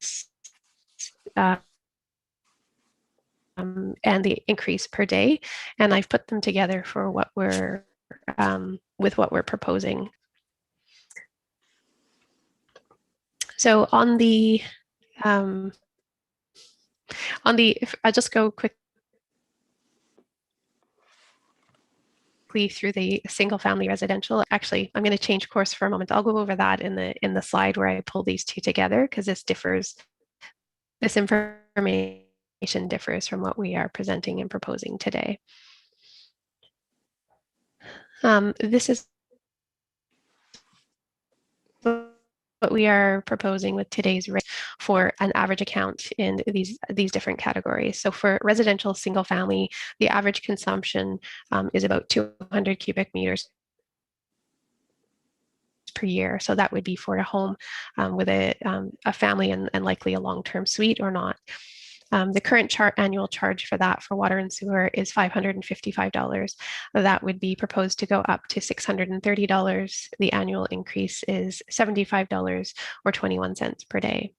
G: and the increase per day, and I've put them together for what we're with what we're proposing. So on the I'll just go quickly through the single family residential. Actually, I'm going to change course for a moment. I'll go over that in the slide where I pull these two together, because this differs. This information differs from what we are presenting and proposing today. This is what we are proposing with today's rate for an average account in these different categories. So for residential single family, the average consumption is about 200 cubic meters per year. So that would be for a home with a family and likely a long-term suite or not. The current annual charge for that for water and sewer is $555. That would be proposed to go up to $630. The annual increase is $75 or 21 cents per day.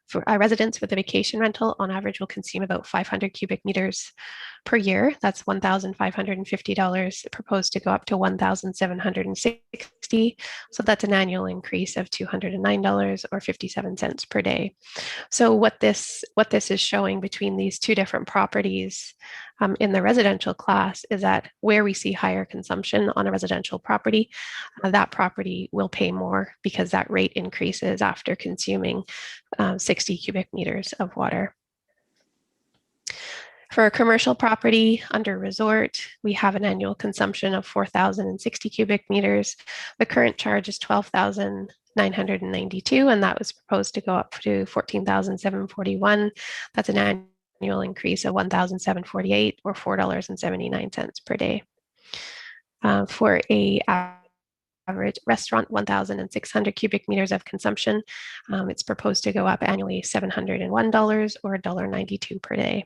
G: For residents with a vacation rental, on average, will consume about 500 cubic meters per year. That's $1,550, proposed to go up to $1,760. So that's an annual increase of $209 or 57 cents per day. So what this is showing between these two different properties in the residential class is that where we see higher consumption on a residential property, that property will pay more because that rate increases after consuming 60 cubic meters of water. For a commercial property under resort, we have an annual consumption of 4,060 cubic meters. The current charge is 12,992, and that was proposed to go up to 14,741. That's an annual increase of 1,748 or $4.79 per day. For a average restaurant, 1,600 cubic meters of consumption, it's proposed to go up annually $701 or $1.92 per day.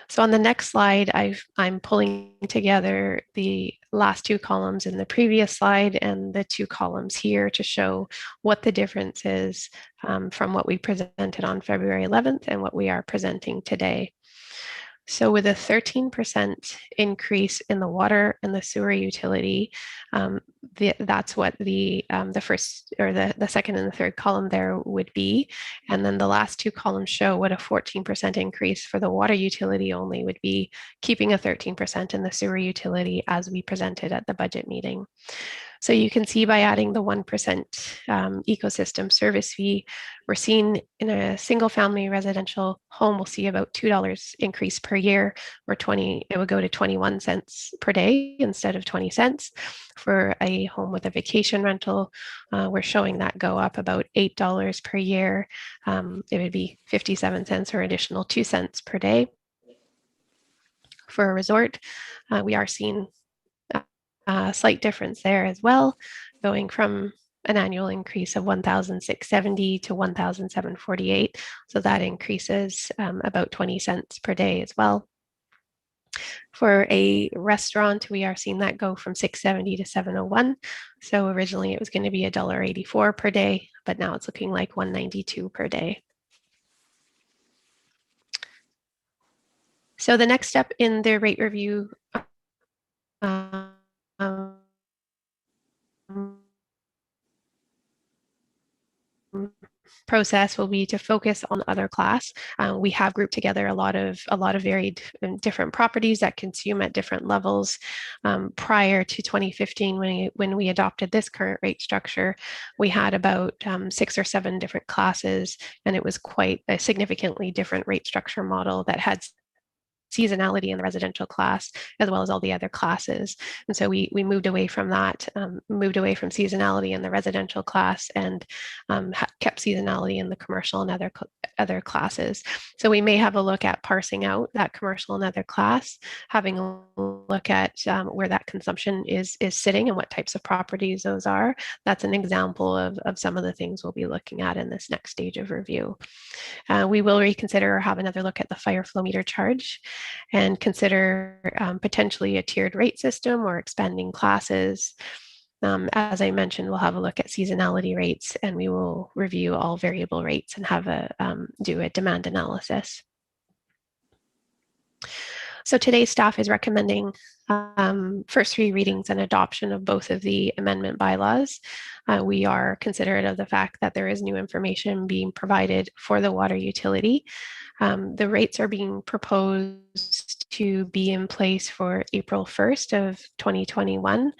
G: So on the next slide, I'm pulling together the last two columns in the previous slide and the two columns here to show what the difference is from what we presented on February 11th and what we are presenting today. So with a 13% increase in the water and the sewer utility, that's what the first or the second and the third column there would be. And then the last two columns show what a 14% increase for the water utility only would be, keeping a 13% in the sewer utility as we presented at the budget meeting. So you can see by adding the 1% ecosystem service fee, we're seeing in a single family residential home, we'll see about $2 increase per year, or it would go to 21 cents per day instead of 20 cents. For a home with a vacation rental, we're showing that go up about $8 per year. It would be 57 cents or additional 2 cents per day. For a resort, we are seeing a slight difference there as well, going from an annual increase of 1,670 to 1,748. So that increases about 20 cents per day as well. For a restaurant, we are seeing that go from 670 to 701. So originally it was going to be $1.84 per day, but now it's looking like $1.92 per day. So the next step in the rate review process will be to focus on other class. We have grouped together a lot of varied and different properties that consume at different levels. Prior to 2015, when we adopted this current rate structure, we had about 6 or 7 different classes, and it was quite a significantly different rate structure model that had seasonality in the residential class, as well as all the other classes. And so we moved away from that, moved away from seasonality in the residential class, and kept seasonality in the commercial and other classes. So we may have a look at parsing out that commercial and other class, having a look at where that consumption is sitting and what types of properties those are. That's an example of some of the things we'll be looking at in this next stage of review. We will reconsider or have another look at the fire flow meter charge, and consider potentially a tiered rate system or expanding classes. As I mentioned, we'll have a look at seasonality rates, and we will review all variable rates and have do a demand analysis. So today staff is recommending first 3 readings and adoption of both of the amendment bylaws. We are considerate of the fact that there is new information being provided for the water utility. The rates are being proposed to be in place for April 1st of 2021.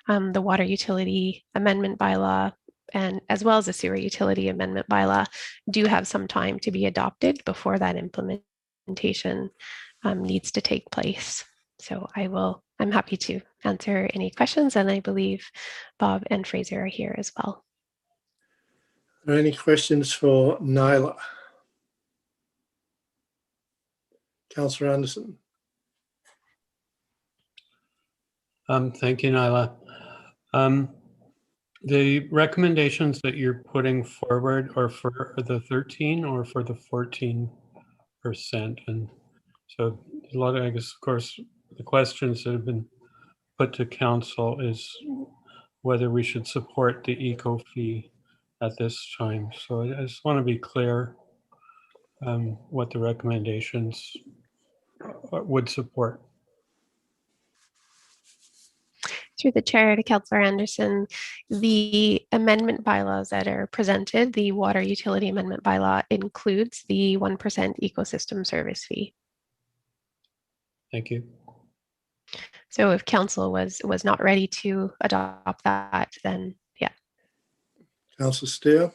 G: The water utility amendment bylaw, and as well as the sewer utility amendment bylaw, do have some time to be adopted before that implementation implementation needs to take place. So I'm happy to answer any questions, and I believe Bob and Fraser are here as well.
A: Are there any questions for Nyla? Councillor Anderson.
B: Thank you, Nyla. The recommendations that you're putting forward are for the 13 or for the 14%. And so a lot of, I guess, of course, the questions that have been put to council is whether we should support the eco fee at this time. So I just want to be clear what the recommendations would support.
G: Through the chair to Councillor Anderson, the amendment bylaws that are presented, the water utility amendment bylaw includes the 1% ecosystem service fee.
B: Thank you.
G: So if council was not ready to adopt that, then yeah.
A: Councillor Steele.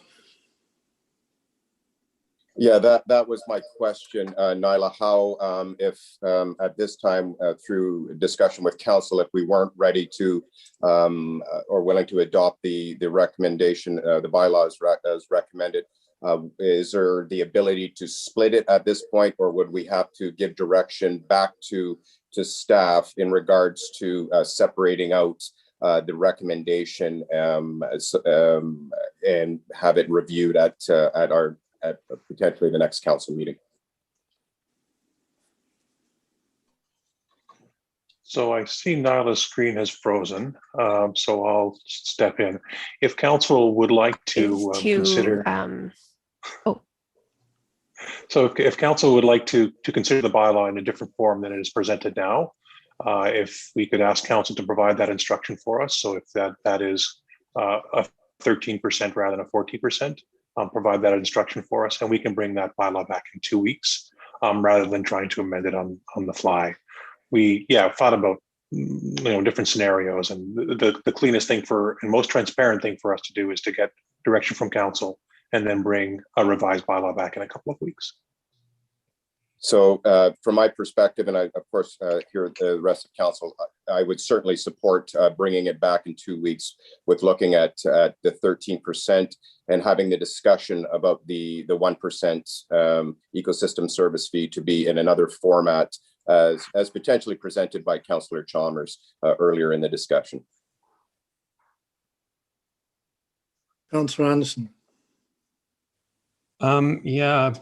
F: Yeah, that was my question, Nyla. How, if at this time through discussion with council, if we weren't ready to or willing to adopt the recommendation, the bylaws as recommended, is there the ability to split it at this point, or would we have to give direction back to staff in regards to separating out the recommendation and have it reviewed at potentially the next council meeting?
E: So I see Nyla's screen has frozen, so I'll step in. If council would like to consider, so if council would like to consider the bylaw in a different form than it is presented now, if we could ask council to provide that instruction for us. So if that is a 13% rather than a 14%, provide that instruction for us, and we can bring that bylaw back in 2 weeks rather than trying to amend it on the fly. We thought about different scenarios, and the cleanest thing and most transparent thing for us to do is to get direction from council and then bring a revised bylaw back in a couple of weeks.
F: So from my perspective, and I, of course, hear the rest of council, I would certainly support bringing it back in 2 weeks with looking at the 13% and having the discussion about the 1% ecosystem service fee to be in another format as potentially presented by Councillor Chalmers earlier in the discussion.
A: Councillor Anderson.
B: I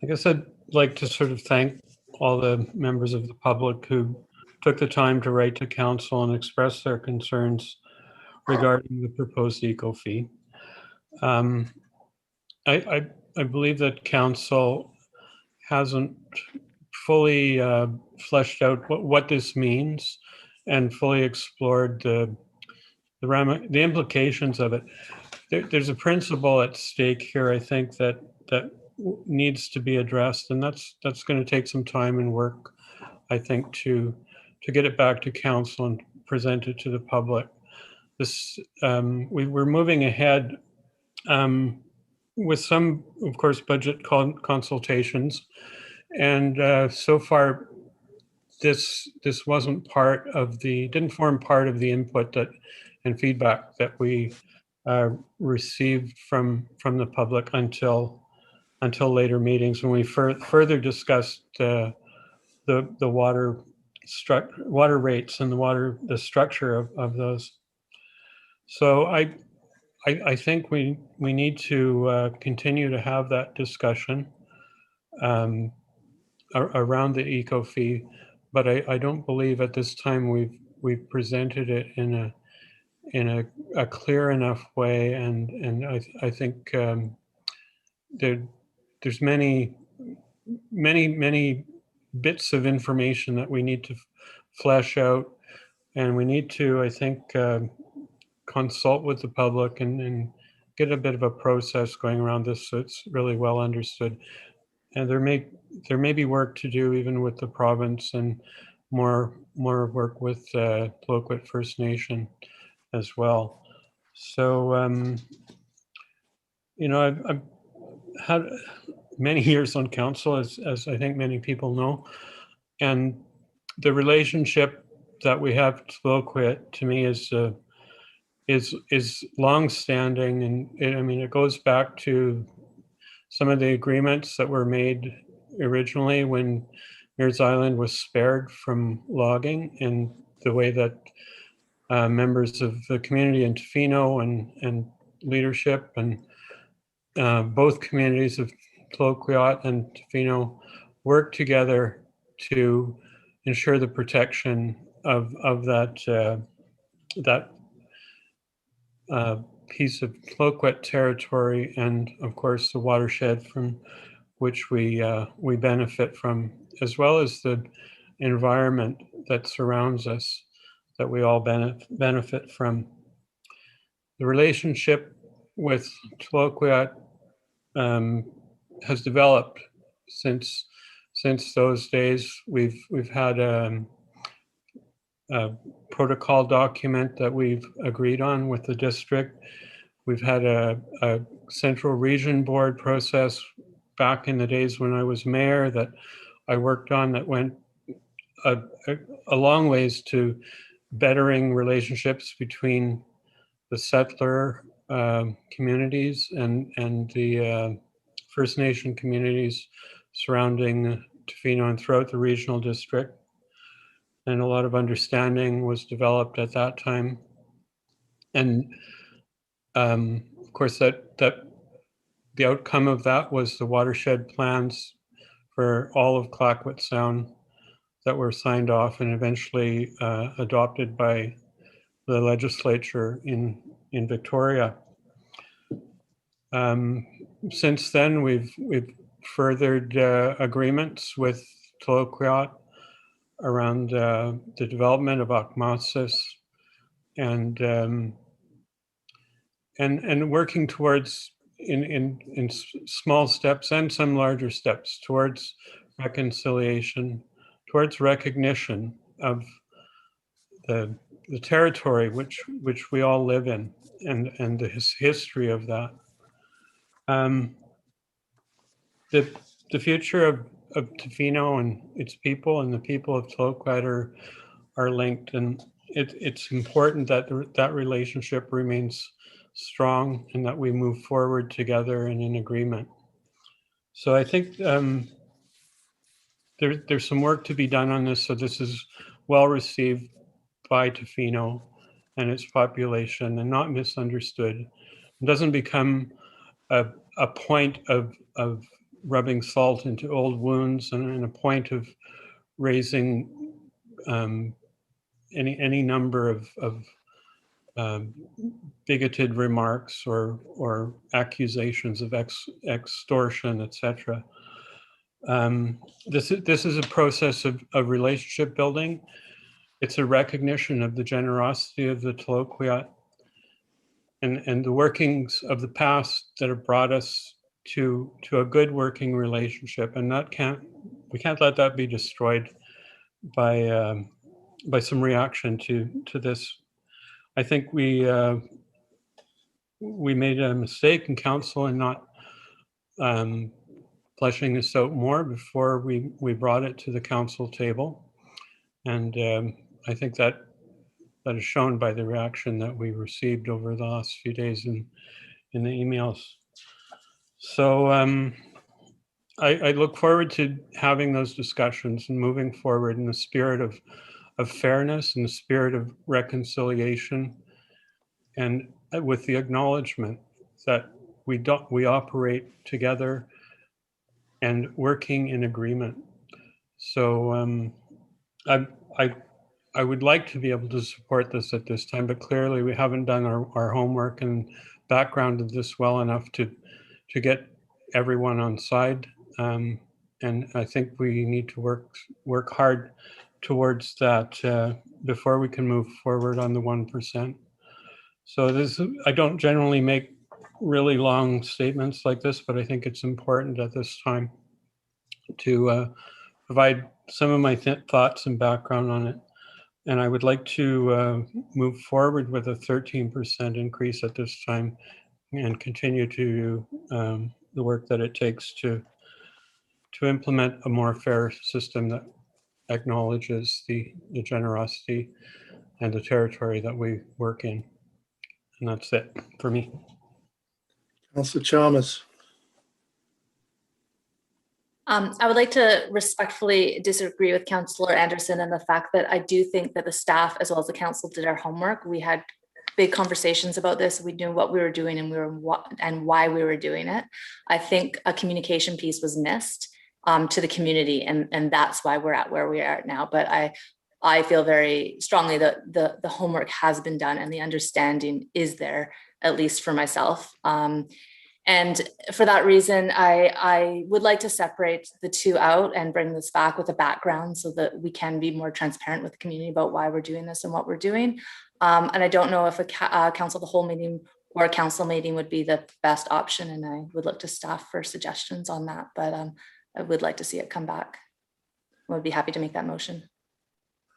B: guess I'd like to sort of thank all the members of the public who took the time to write to council and express their concerns regarding the proposed eco fee. I believe that council hasn't fully fleshed out what this means and fully explored the implications of it. There's a principle at stake here, I think, that needs to be addressed, and that's going to take some time and work, I think, to get it back to council and present it to the public. This we're moving ahead with some, of course, budget consultations, and so far this didn't form part of the input and feedback that we received from the public until later meetings when we further discussed the water rates and the structure of those. So I think we need to continue to have that discussion around the eco fee, but I don't believe at this time we've presented it in a clear enough way, and I think there's many bits of information that we need to flesh out, and we need to, I think, consult with the public and get a bit of a process going around this so it's really well understood. And there may be work to do even with the province and more work with Tla-o-qui-aht First Nation as well. So I've had many years on council, as I think many people know. And the relationship that we have to Tla-o-qui-aht, to me, is long-standing, and it goes back to some of the agreements that were made originally when Mears Island was spared from logging, and the way that members of the community in Tofino and leadership and both communities of Tla-o-qui-aht and Tofino work together to ensure the protection of that piece of Tla-o-qui-aht territory, and of course the watershed from which we benefit from, as well as the environment that surrounds us that we all benefit from. The relationship with Tla-o-qui-aht has developed since those days. We've had a protocol document that we've agreed on with the district. We've had a central region board process back in the days when I was mayor that I worked on, that went a long ways to bettering relationships between the settler communities and the First Nation communities surrounding Tofino and throughout the regional district. And a lot of understanding was developed at that time. And of course, that the outcome of that was the Watershed Plans for all of Clayoquot Sound that were signed off and eventually adopted by the legislature in Victoria. Since then, we've furthered agreements with Tla-o-qui-aht around the development of osmosis and working towards in small steps and some larger steps towards reconciliation, towards recognition of the territory which we all live in, and the history of that. The future of Tofino and its people and the people of Tla-o-qui-aht are linked, and it's important that that relationship remains strong and that we move forward together and in agreement. So I think there's some work to be done on this, so this is well received by Tofino and its population and not misunderstood. It doesn't become a point of rubbing salt into old wounds and a point of raising any number of bigoted remarks or accusations of extortion, etc. This is a process of relationship building. It's a recognition of the generosity of the Tla-o-qui-aht and the workings of the past that have brought us to a good working relationship, and we can't let that be destroyed by some reaction to this. I think we made a mistake in council in not fleshing this out more before we brought it to the council table, and I think that is shown by the reaction that we received over the last few days in the emails. So I look forward to having those discussions and moving forward in the spirit of fairness and the spirit of reconciliation, and with the acknowledgement that we operate together and working in agreement. So I would like to be able to support this at this time, but clearly we haven't done our homework and background of this well enough to get everyone on side. And I think we need to work hard towards that before we can move forward on the 1%. So I don't generally make really long statements like this, but I think it's important at this time to provide some of my thoughts and background on it. And I would like to move forward with a 13% increase at this time and continue to do the work that it takes to to implement a more fair system that acknowledges the generosity and the territory that we work in. And that's it for me.
A: Councillor Chalmers.
D: I would like to respectfully disagree with Councillor Anderson and the fact that I do think that the staff as well as the council did our homework. We had big conversations about this. We knew what we were doing and why we were doing it. I think a communication piece was missed to the community, and that's why we're at where we are now. But I feel very strongly that the homework has been done and the understanding is there, at least for myself. And for that reason, I would like to separate the two out and bring this back with a background so that we can be more transparent with the community about why we're doing this and what we're doing. And I don't know if a council of the whole meeting or a council meeting would be the best option. And I would look to staff for suggestions on that, but I would like to see it come back. I would be happy to make that motion.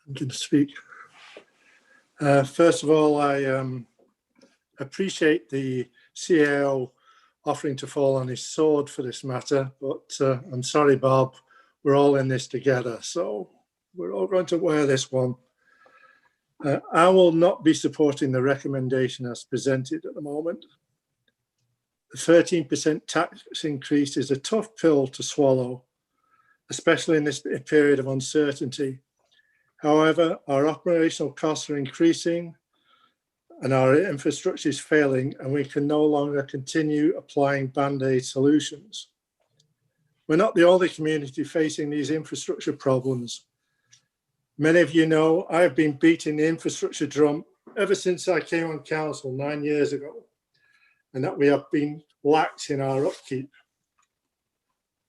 A: I'm going to speak. First of all, I appreciate the CAO offering to fall on his sword for this matter, but I'm sorry, Bob, we're all in this together, so we're all going to wear this one. I will not be supporting the recommendation as presented at the moment. The 13% tax increase is a tough pill to swallow, especially in this period of uncertainty. However, our operational costs are increasing and our infrastructure is failing, and we can no longer continue applying band-aid solutions. We're not the only community facing these infrastructure problems. Many of you know I have been beating the infrastructure drum ever since I came on council 9 years ago, and that we have been lax in our upkeep.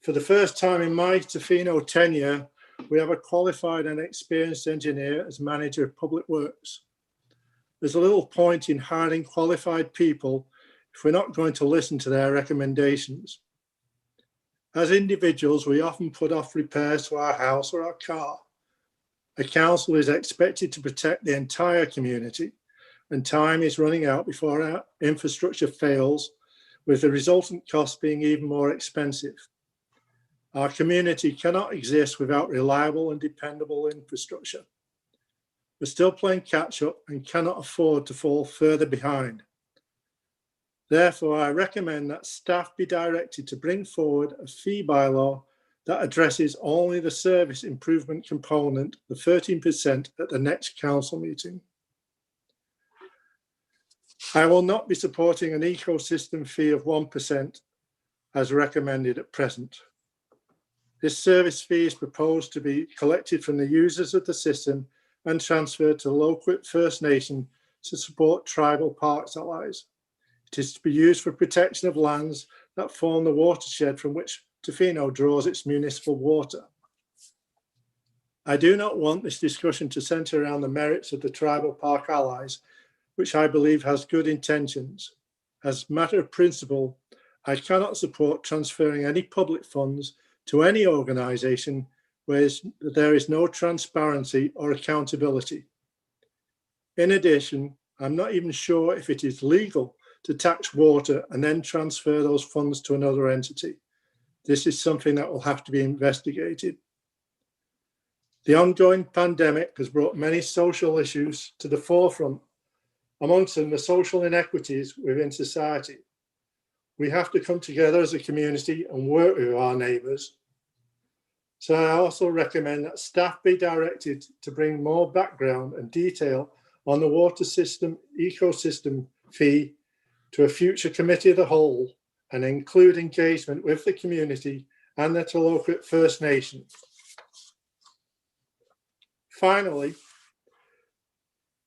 A: For the first time in my Tofino tenure, we have a qualified and experienced engineer as manager of public works. There's a little point in hiring qualified people if we're not going to listen to their recommendations. As individuals, we often put off repairs to our house or our car. A council is expected to protect the entire community, and time is running out before our infrastructure fails, with the resultant costs being even more expensive. Our community cannot exist without reliable and dependable infrastructure. We're still playing catch up and cannot afford to fall further behind. Therefore, I recommend that staff be directed to bring forward a fee bylaw that addresses only the service improvement component, the 13%, at the next council meeting. I will not be supporting an ecosystem fee of 1% as recommended at present. This service fee is proposed to be collected from the users of the system and transferred to Tla-o-qui-aht First Nation to support tribal parks allies. It is to be used for protection of lands that form the watershed from which Tofino draws its municipal water. I do not want this discussion to centre around the merits of the tribal park allies, which I believe has good intentions. As a matter of principle, I cannot support transferring any public funds to any organisation where there is no transparency or accountability. In addition, I'm not even sure if it is legal to tax water and then transfer those funds to another entity. This is something that will have to be investigated. The ongoing pandemic has brought many social issues to the forefront, amongst them the social inequities within society. We have to come together as a community and work with our neighbours. So I also recommend that staff be directed to bring more background and detail on the water system ecosystem fee to a future committee of the whole and include engagement with the community and the Tla-o-qui-aht First Nation. Finally,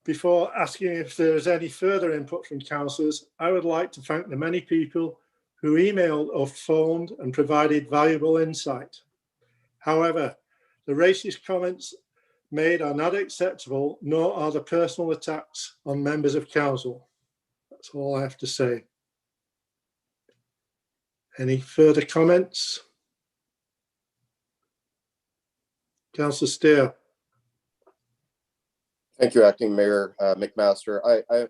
A: before asking if there is any further input from councillors, I would like to thank the many people who emailed or phoned and provided valuable insight. However, the racist comments made are not acceptable, nor are the personal attacks on members of council. That's all I have to say. Any further comments? Councillor Steer.
F: Thank you, Acting Mayor McMaster.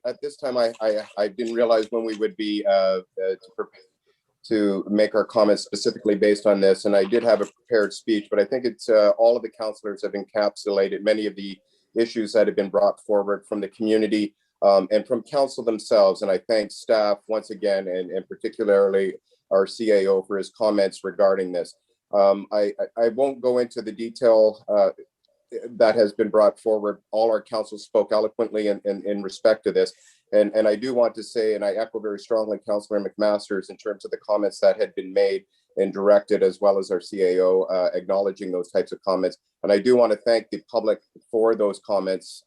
F: At this time, I didn't realize when we would be to make our comments specifically based on this. And I did have a prepared speech, but I think it's all of the councillors have encapsulated many of the issues that have been brought forward from the community and from council themselves. And I thank staff once again, and particularly our CAO for his comments regarding this. I won't go into the detail that has been brought forward. All our council spoke eloquently in respect to this. And I do want to say, and I echo very strongly Councillor McMaster's in terms of the comments that had been made and directed, as well as our CAO acknowledging those types of comments. And I do want to thank the public for those comments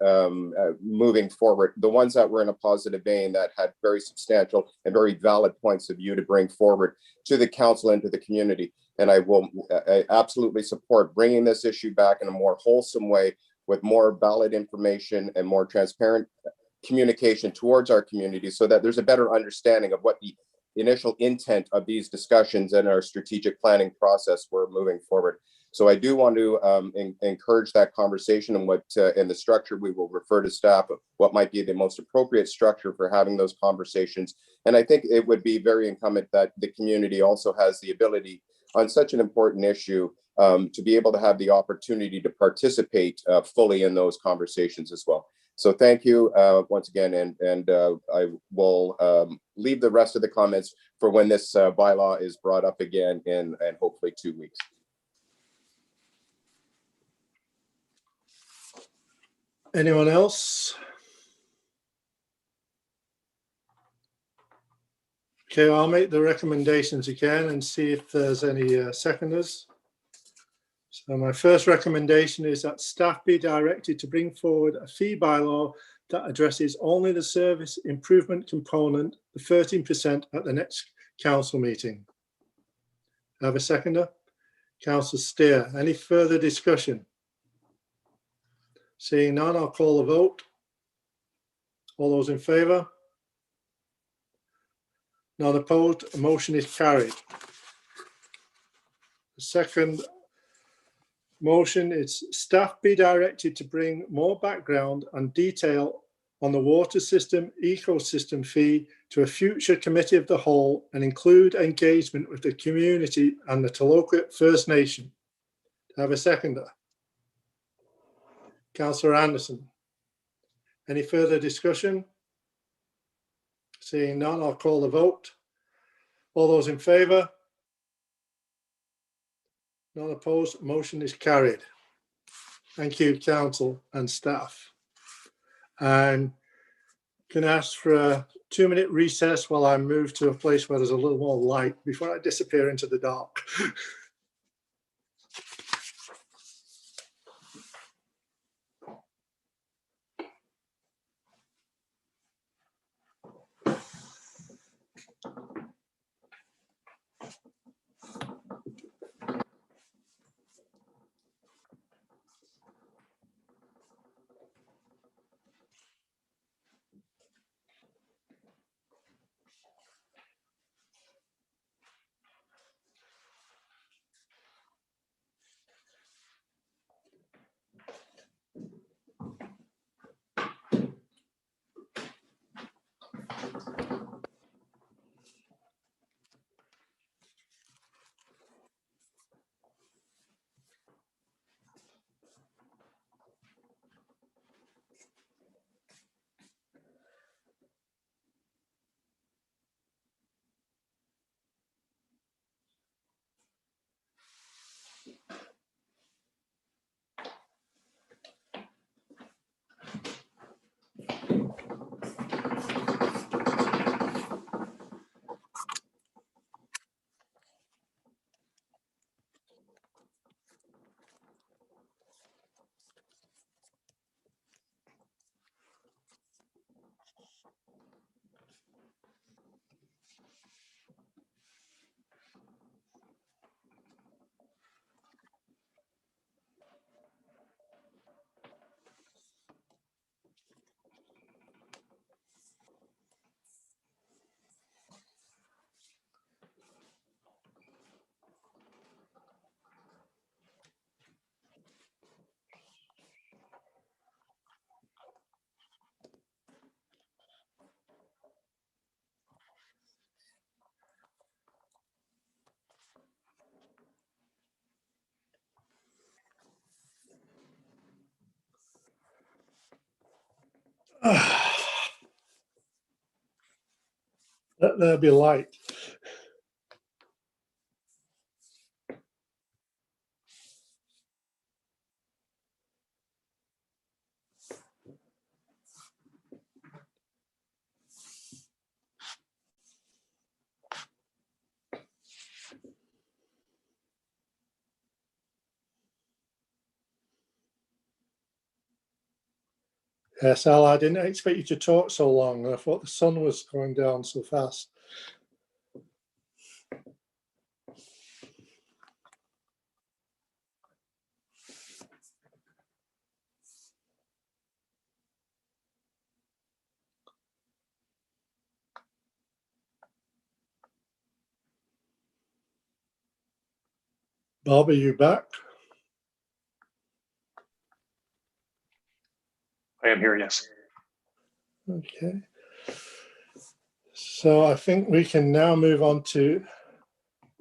F: moving forward. The ones that were in a positive vein, that had very substantial and very valid points of view to bring forward to the council and to the community. And I will absolutely support bringing this issue back in a more wholesome way, with more valid information and more transparent communication towards our community, so that there's a better understanding of what the initial intent of these discussions and our strategic planning process were moving forward. So I do want to encourage that conversation, and what in the structure we will refer to staff of what might be the most appropriate structure for having those conversations. And I think it would be very incumbent that the community also has the ability on such an important issue to be able to have the opportunity to participate fully in those conversations as well. So thank you once again, and I will leave the rest of the comments for when this bylaw is brought up again in hopefully 2 weeks.
A: Anyone else? Okay, I'll make the recommendations again and see if there's any seconders. So my first recommendation is that staff be directed to bring forward a fee bylaw that addresses only the service improvement component, the 13%, at the next council meeting. Have a seconder? Councillor Steer. Any further discussion? Seeing none, I'll call the vote. All those in favour? None opposed. A motion is carried. The second motion is staff be directed to bring more background and detail on the water system ecosystem fee to a future committee of the whole, and include engagement with the community and the Tla-o-qui-aht First Nation. Have a seconder? Councillor Anderson. Any further discussion? Seeing none, I'll call the vote. All those in favour? None opposed. Motion is carried. Thank you, council and staff. I'm going to ask for a 2-minute recess while I move to a place where there's a little more light before I disappear into the dark. Let there be light. Yes, Al, I didn't expect you to talk so long. I thought the sun was going down so fast. Bob, are you back?
E: I am here, yes.
A: Okay. So I think we can now move on to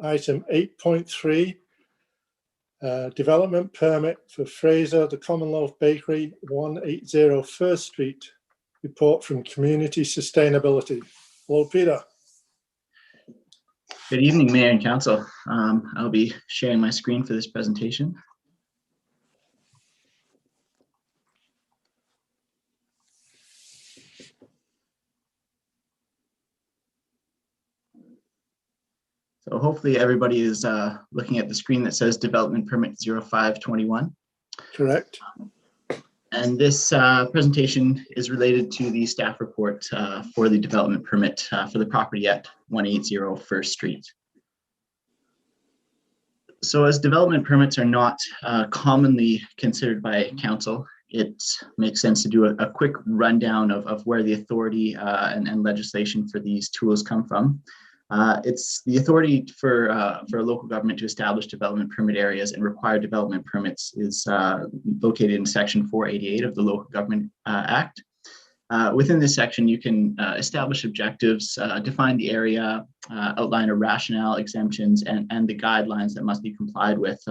A: item 8.3, development permit for Fraser, the Commonwealth Bakery, 180 First Street. Report from Community Sustainability. Hello, Peter.
I: Good evening, Mayor and Council. I'll be sharing my screen for this presentation. So hopefully everybody is looking at the screen that says Development Permit 0521.
A: Correct.
I: And this presentation is related to the staff report for the development permit for the property at 180 First Street. So as development permits are not commonly considered by council, it makes sense to do a quick rundown of where the authority and legislation for these tools come from. It's the authority for a local government to establish development permit areas and require development permits is located in Section 488 of the Local Government Act. Within this section, you can establish objectives, define the area, outline a rationale, exemptions, and the guidelines that must be complied with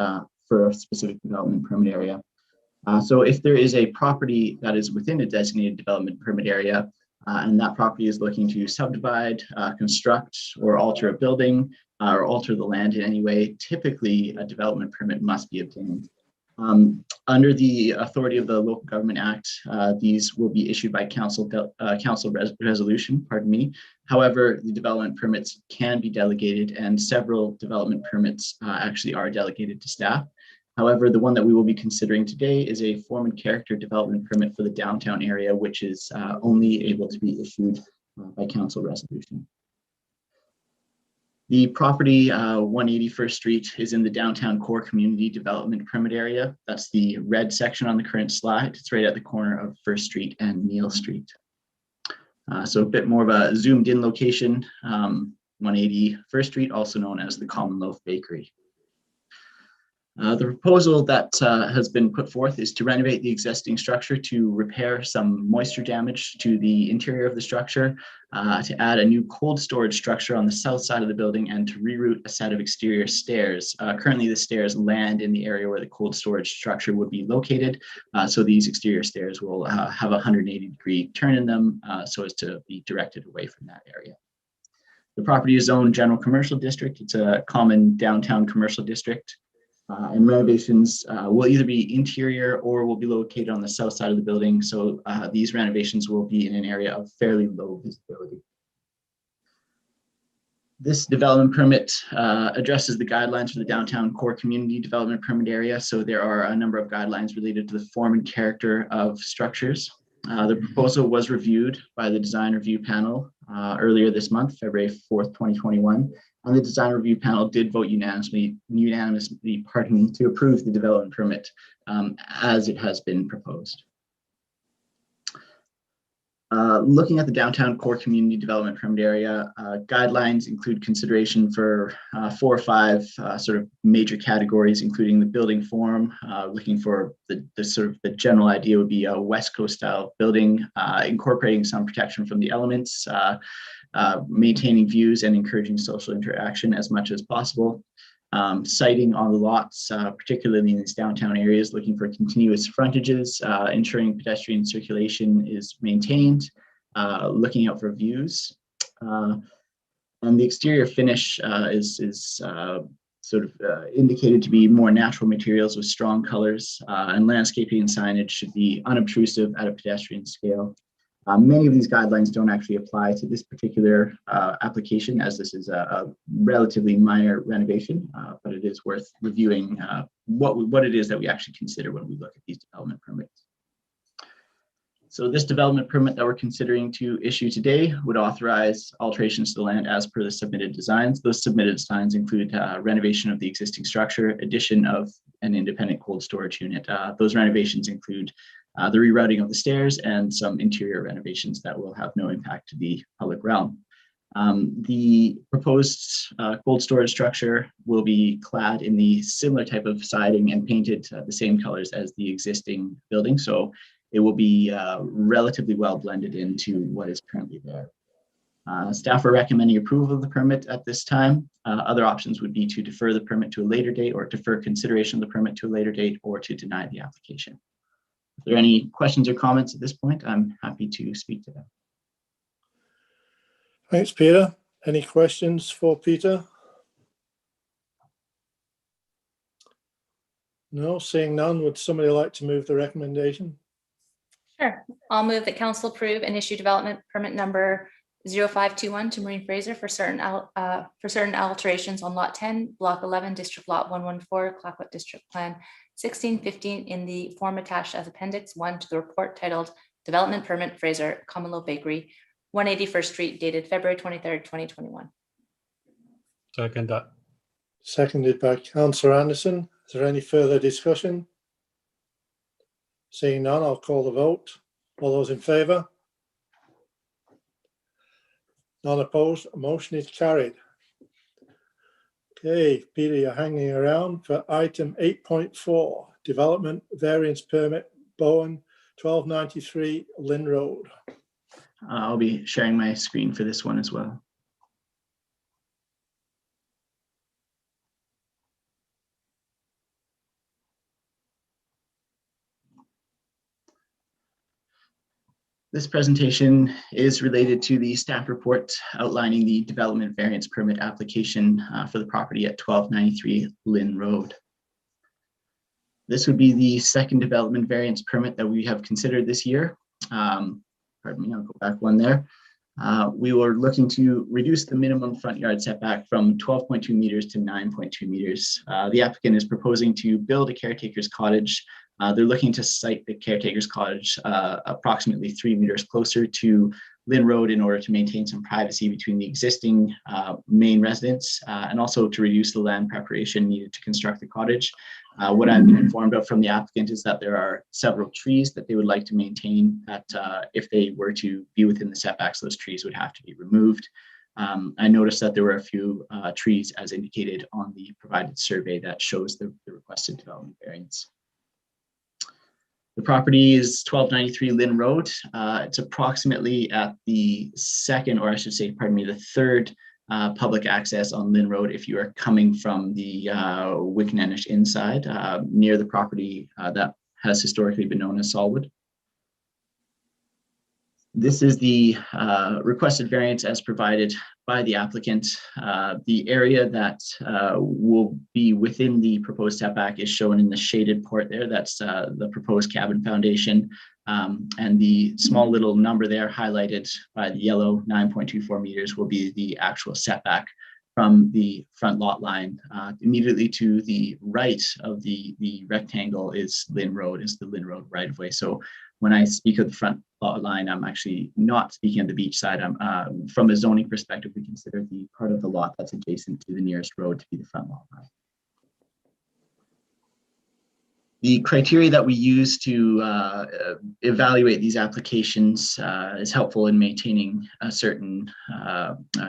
I: for a specific development permit area. So if there is a property that is within a designated development permit area, and that property is looking to subdivide, construct, or alter a building, or alter the land in any way, typically a development permit must be obtained. Under the authority of the Local Government Act, these will be issued by council resolution, pardon me. However, the development permits can be delegated, and several development permits actually are delegated to staff. However, the one that we will be considering today is a form and character development permit for the downtown area, which is only able to be issued by council resolution. The property 180 First Street is in the downtown core community development permit area. That's the red section on the current slide. It's right at the corner of First Street and Neil Street. So a bit more of a zoomed in location, 180 First Street, also known as the Commonwealth Bakery. The proposal that has been put forth is to renovate the existing structure, to repair some moisture damage to the interior of the structure, to add a new cold storage structure on the south side of the building, and to reroute a set of exterior stairs. Currently, the stairs land in the area where the cold storage structure would be located. So these exterior stairs will have a 180-degree turn in them so as to be directed away from that area. The property is zoned general commercial district. It's a common downtown commercial district. And renovations will either be interior or will be located on the south side of the building. So these renovations will be in an area of fairly low visibility. This development permit addresses the guidelines for the downtown core community development permit area. So there are a number of guidelines related to the form and character of structures. The proposal was reviewed by the design review panel earlier this month, February 4th, 2021. And the design review panel did vote unanimously, to approve the development permit as it has been proposed. Looking at the downtown core community development permit area, guidelines include consideration for 4 or 5 sort of major categories, including the building form. Looking for the sort of the general idea would be a West Coast style building, incorporating some protection from the elements, maintaining views and encouraging social interaction as much as possible. Siting on the lots, particularly in these downtown areas, looking for continuous frontages, ensuring pedestrian circulation is maintained, looking out for views. And the exterior finish is sort of indicated to be more natural materials with strong colors, and landscaping and signage should be unobtrusive at a pedestrian scale. Many of these guidelines don't actually apply to this particular application, as this is a relatively minor renovation, but it is worth reviewing what it is that we actually consider when we look at these development permits. So this development permit that we're considering to issue today would authorize alterations to the land as per the submitted designs. Those submitted designs include renovation of the existing structure, addition of an independent cold storage unit. Those renovations include the rerouting of the stairs and some interior renovations that will have no impact to the public realm. The proposed cold storage structure will be clad in the similar type of siding and painted the same colors as the existing building. So it will be relatively well blended into what is currently there. Staff are recommending approval of the permit at this time. Other options would be to defer the permit to a later date, or defer consideration of the permit to a later date, or to deny the application. If there are any questions or comments at this point, I'm happy to speak to them.
A: Thanks, Peter. Any questions for Peter? No, seeing none, would somebody like to move the recommendation?
D: Sure. I'll move that council approve and issue development permit number 0521 to Maureen Fraser for certain alterations on lot 10, block 11, district lot 114, Tla-o-qui-aht District Plan 1615 in the form attached as appendix 1 to the report titled Development Permit Fraser Common Law Bakery, 180 First Street, dated February 23rd, 2021.
B: Second that.
A: Seconded by Councillor Anderson. Is there any further discussion? Seeing none, I'll call the vote. All those in favour? None opposed. Motion is carried. Okay, Peter, you're hanging around for item 8.4, Development Variance Permit, Bowen, 1293 Lynn Road.
I: I'll be sharing my screen for this one as well. This presentation is related to the staff report outlining the development variance permit application for the property at 1293 Lynn Road. This would be the second development variance permit that we have considered this year. Pardon me, I'll go back one there. We were looking to reduce the minimum front yard setback from 12.2 meters to 9.2 meters. The applicant is proposing to build a caretaker's cottage. They're looking to site the caretaker's cottage approximately 3 meters closer to Lynn Road in order to maintain some privacy between the existing main residence and also to reduce the land preparation needed to construct the cottage. What I've been informed of from the applicant is that there are several trees that they would like to maintain, that if they were to be within the setbacks, those trees would have to be removed. I noticed that there were a few trees as indicated on the provided survey that shows the requested development variance. The property is 1293 Lynn Road. It's approximately at the second, or I should say, pardon me, the third public access on Lynn Road if you are coming from the Wickenanish inside, near the property that has historically been known as Salwood. This is the requested variance as provided by the applicant. The area that will be within the proposed setback is shown in the shaded part there. That's the proposed cabin foundation. And the small little number there highlighted by the yellow 9.24 meters will be the actual setback from the front lot line. Immediately to the right of the rectangle is Lynn Road, is the Lynn Road right of way. So when I speak of the front lot line, I'm actually not speaking of the beach side. I'm from a zoning perspective, we consider the part of the lot that's adjacent to the nearest road to be the front lot line. The criteria that we use to evaluate these applications is helpful in maintaining a certain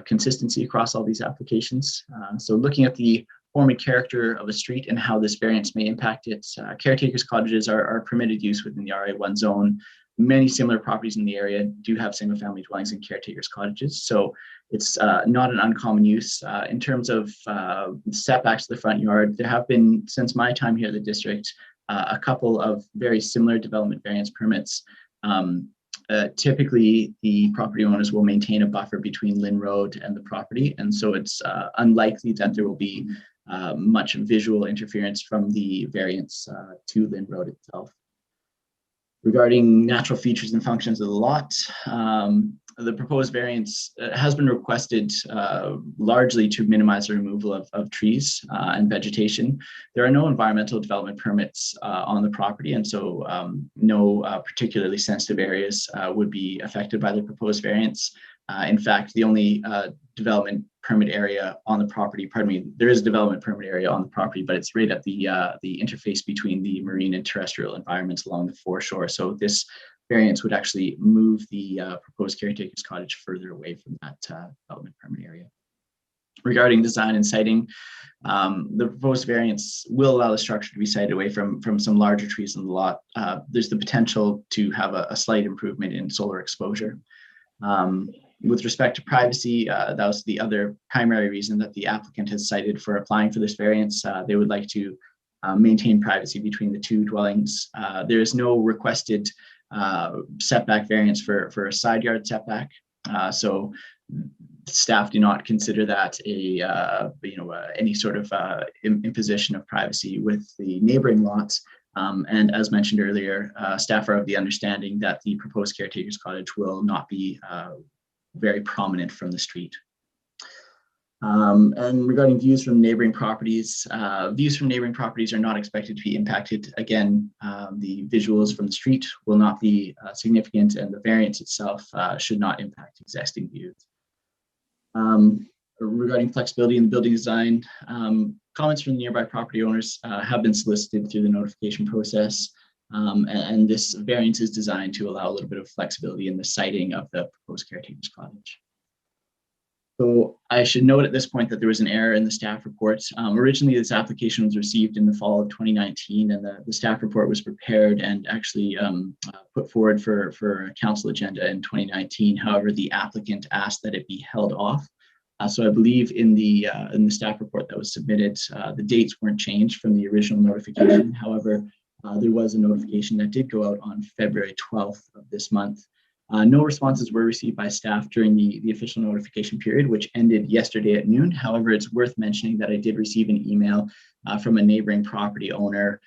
I: consistency across all these applications. So looking at the form and character of a street and how this variance may impact it, caretakers' cottages are permitted use within the RA1 zone. many similar properties in the area do have single family dwellings and caretakers cottages. So it's not an uncommon use. In terms of setbacks to the front yard, there have been, since my time here at the district, a couple of very similar development variance permits. Typically, the property owners will maintain a buffer between Lynn Road and the property. And so it's unlikely that there will be much visual interference from the variance to Lynn Road itself. Regarding natural features and functions of the lot, the proposed variance has been requested largely to minimize the removal of trees and vegetation. There are no environmental development permits on the property, and so no particularly sensitive areas would be affected by the proposed variance. In fact, the only development permit area on the property, pardon me, there is a development permit area on the property, but it's right at the interface between the marine and terrestrial environments along the foreshore. So this variance would actually move the proposed caretaker's cottage further away from that development permit area. Regarding design and siting, the proposed variance will allow the structure to be sited away from some larger trees in the lot. There's the potential to have a slight improvement in solar exposure. With respect to privacy, that was the other primary reason that the applicant has cited for applying for this variance. They would like to maintain privacy between the two dwellings. There is no requested setback variance for a side yard setback. So staff do not consider that any sort of imposition of privacy with the neighboring lots. And as mentioned earlier, staff are of the understanding that the proposed caretaker's cottage will not be very prominent from the street. And regarding views from neighboring properties, views from neighboring properties are not expected to be impacted. Again, the visuals from the street will not be significant, and the variance itself should not impact existing views. Regarding flexibility in the building design, comments from nearby property owners have been solicited through the notification process. And this variance is designed to allow a little bit of flexibility in the siting of the proposed caretaker's cottage. So I should note at this point that there was an error in the staff report. Originally, this application was received in the fall of 2019, and the staff report was prepared and actually put forward for a council agenda in 2019. However, the applicant asked that it be held off. So I believe in the staff report that was submitted, the dates weren't changed from the original notification. However, there was a notification that did go out on February 12th of this month. No responses were received by staff during the official notification period, which ended yesterday at noon. However, it's worth mentioning that I did receive an email from a neighboring property owner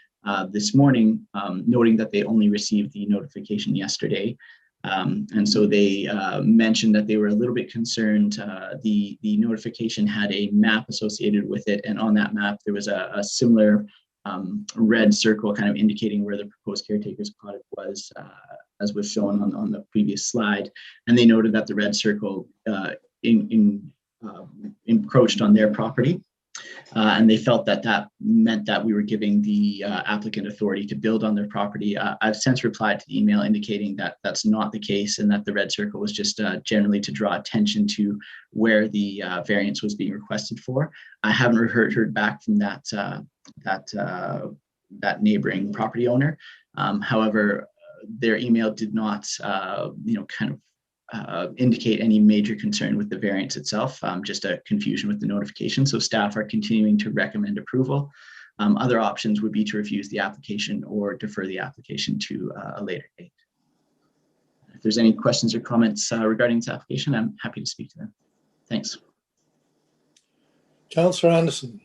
I: this morning, noting that they only received the notification yesterday. And so they mentioned that they were a little bit concerned. The notification had a map associated with it, and on that map there was a similar red circle kind of indicating where the proposed caretaker's cottage was, as was shown on the previous slide. And they noted that the red circle encroached on their property. And they felt that that meant that we were giving the applicant authority to build on their property. I've since replied to the email indicating that that's not the case, and that the red circle was just generally to draw attention to where the variance was being requested for. I haven't heard back from that neighboring property owner. However, their email did not, indicate any major concern with the variance itself, just a confusion with the notification. So staff are continuing to recommend approval. Other options would be to refuse the application or defer the application to a later date. If there's any questions or comments regarding this application, I'm happy to speak to them. Thanks.
A: Councillor Anderson.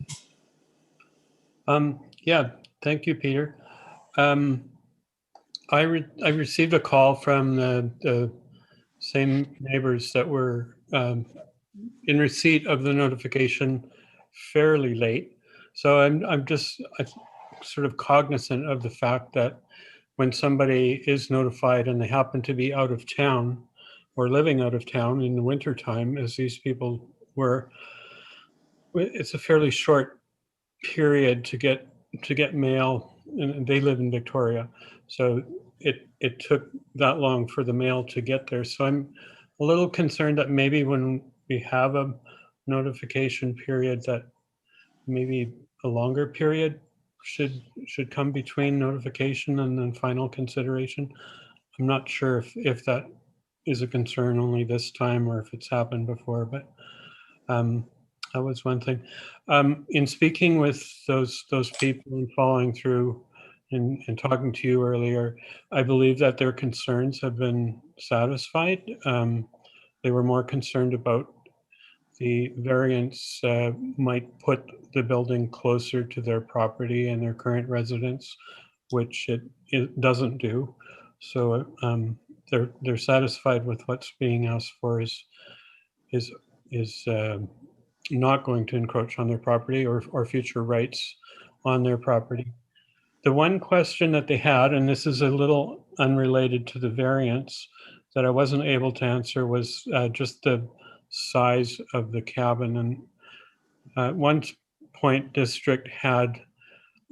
B: Yeah, thank you, Peter. I received a call from the same neighbors that were in receipt of the notification fairly late. So I'm sort of cognizant of the fact that when somebody is notified and they happen to be out of town or living out of town in the winter time, as these people were, it's a fairly short period to get mail, and they live in Victoria. So it took that long for the mail to get there. So I'm a little concerned that maybe when we have a notification period, that maybe a longer period should come between notification and then final consideration. I'm not sure if that is a concern only this time or if it's happened before, but that was one thing. In speaking with those people and following through and talking to you earlier, I believe that their concerns have been satisfied. They were more concerned about the variance might put the building closer to their property and their current residence, which it doesn't do. So they're satisfied with what's being asked for is not going to encroach on their property or future rights on their property. The one question that they had, and this is a little unrelated to the variance that I wasn't able to answer, was just the size of the cabin. And at one point, district had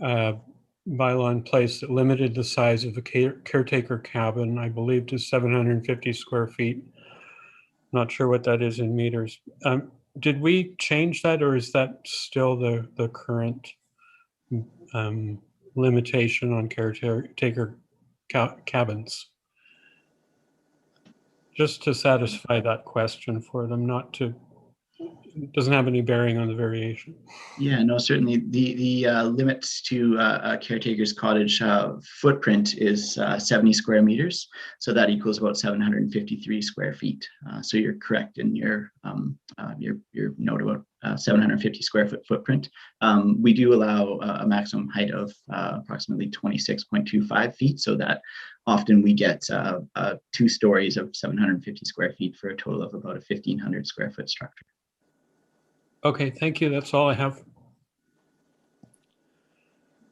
B: a bylaw in place that limited the size of the caretaker cabin, I believe, to 750 square feet. Not sure what that is in meters. Did we change that, or is that still the current limitation on caretaker cabins? Just to satisfy that question for them, not to, it doesn't have any bearing on the variation.
I: Yeah, no, certainly the limit to a caretaker's cottage footprint is 70 square meters. So that equals about 753 square feet. So you're correct in your note about 750 square foot footprint. We do allow a maximum height of approximately 26.25 feet. So that often we get 2 stories of 750 square feet for a total of about a 1,500 square foot structure.
B: Okay, thank you. That's all I have.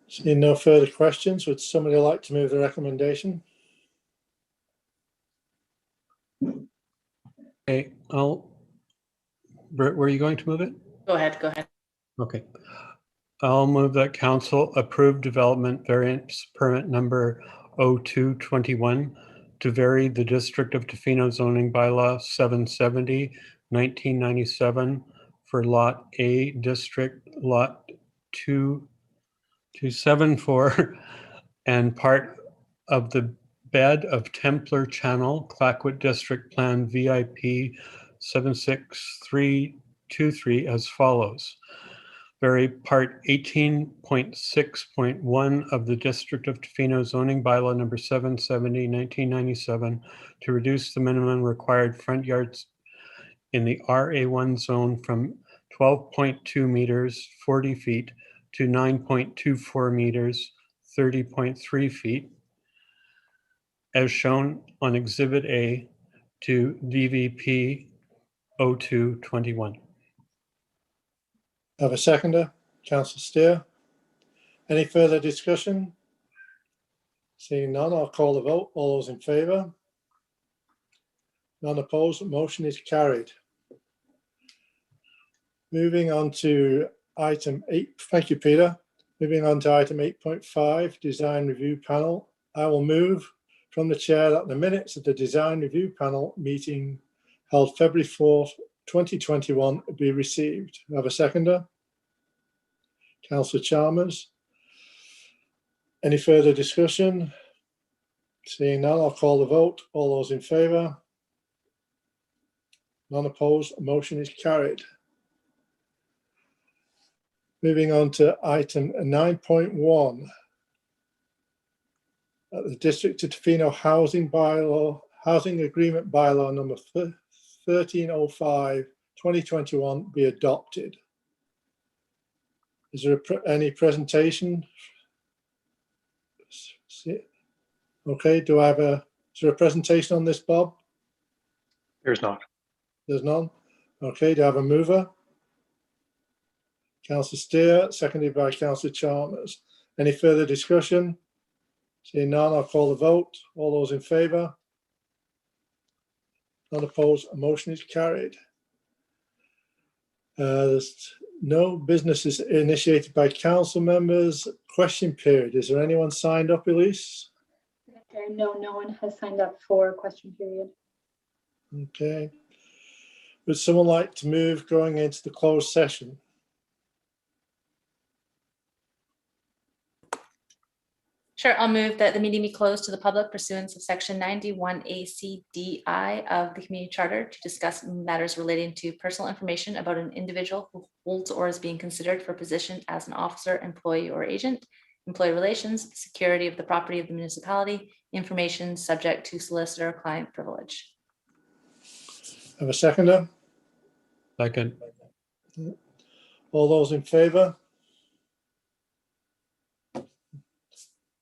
A: Seeing no further questions, would somebody like to move the recommendation?
B: Okay, Britt, were you going to move it?
D: Go ahead, go ahead.
B: Okay. I'll move that council approve development variance permit number 0221 to vary the District of Tofino zoning bylaw 770, 1997 for Lot A District, Lot 274, and part of the bed of Templar Channel, Clackwood District Plan VIP 76323 as follows. Vary Part 18.6.1 of the District of Tofino zoning bylaw number 770, 1997 to reduce the minimum required front yards in the RA1 zone from 12.2 meters, 40 feet to 9.24 meters, 30.3 feet, as shown on Exhibit A to DVP 0221.
A: Have a seconder, Councillor Steer. Any further discussion? Seeing none, I'll call the vote. All those in favour? None opposed, motion is carried. Moving on to item 8, thank you, Peter. Moving on to item 8.5, design review panel. I will move from the chair that the minutes of the design review panel meeting held February 4th, 2021 be received. Have a seconder? Councillor Chalmers. Any further discussion? Seeing none, I'll call the vote. All those in favour? None opposed, motion is carried. Moving on to item 9.1. The District of Tofino Housing Bylaw, Housing Agreement Bylaw number 1305, 2021 be adopted. Is there any presentation? Okay, is there a presentation on this, Bob?
E: There's not.
A: There's none. Okay, do I have a mover? Councillor Steer, seconded by Councillor Chalmers. Any further discussion? Seeing none, I'll call the vote. All those in favour? None opposed, a motion is carried. There's no business initiated by council members. Question period. Is there anyone signed up, Elise?
C: No, no one has signed up for question period.
A: Okay. Would someone like to move going into the closed session?
D: Sure, I'll move that the meeting be closed to the public pursuant of section 91 ACDI of the community charter to discuss matters relating to personal information about an individual who holds or is being considered for position as an officer, employee, or agent, employee relations, security of the property of the municipality, information subject to solicitor-client privilege.
A: Have a seconder?
B: Second.
A: All those in favour?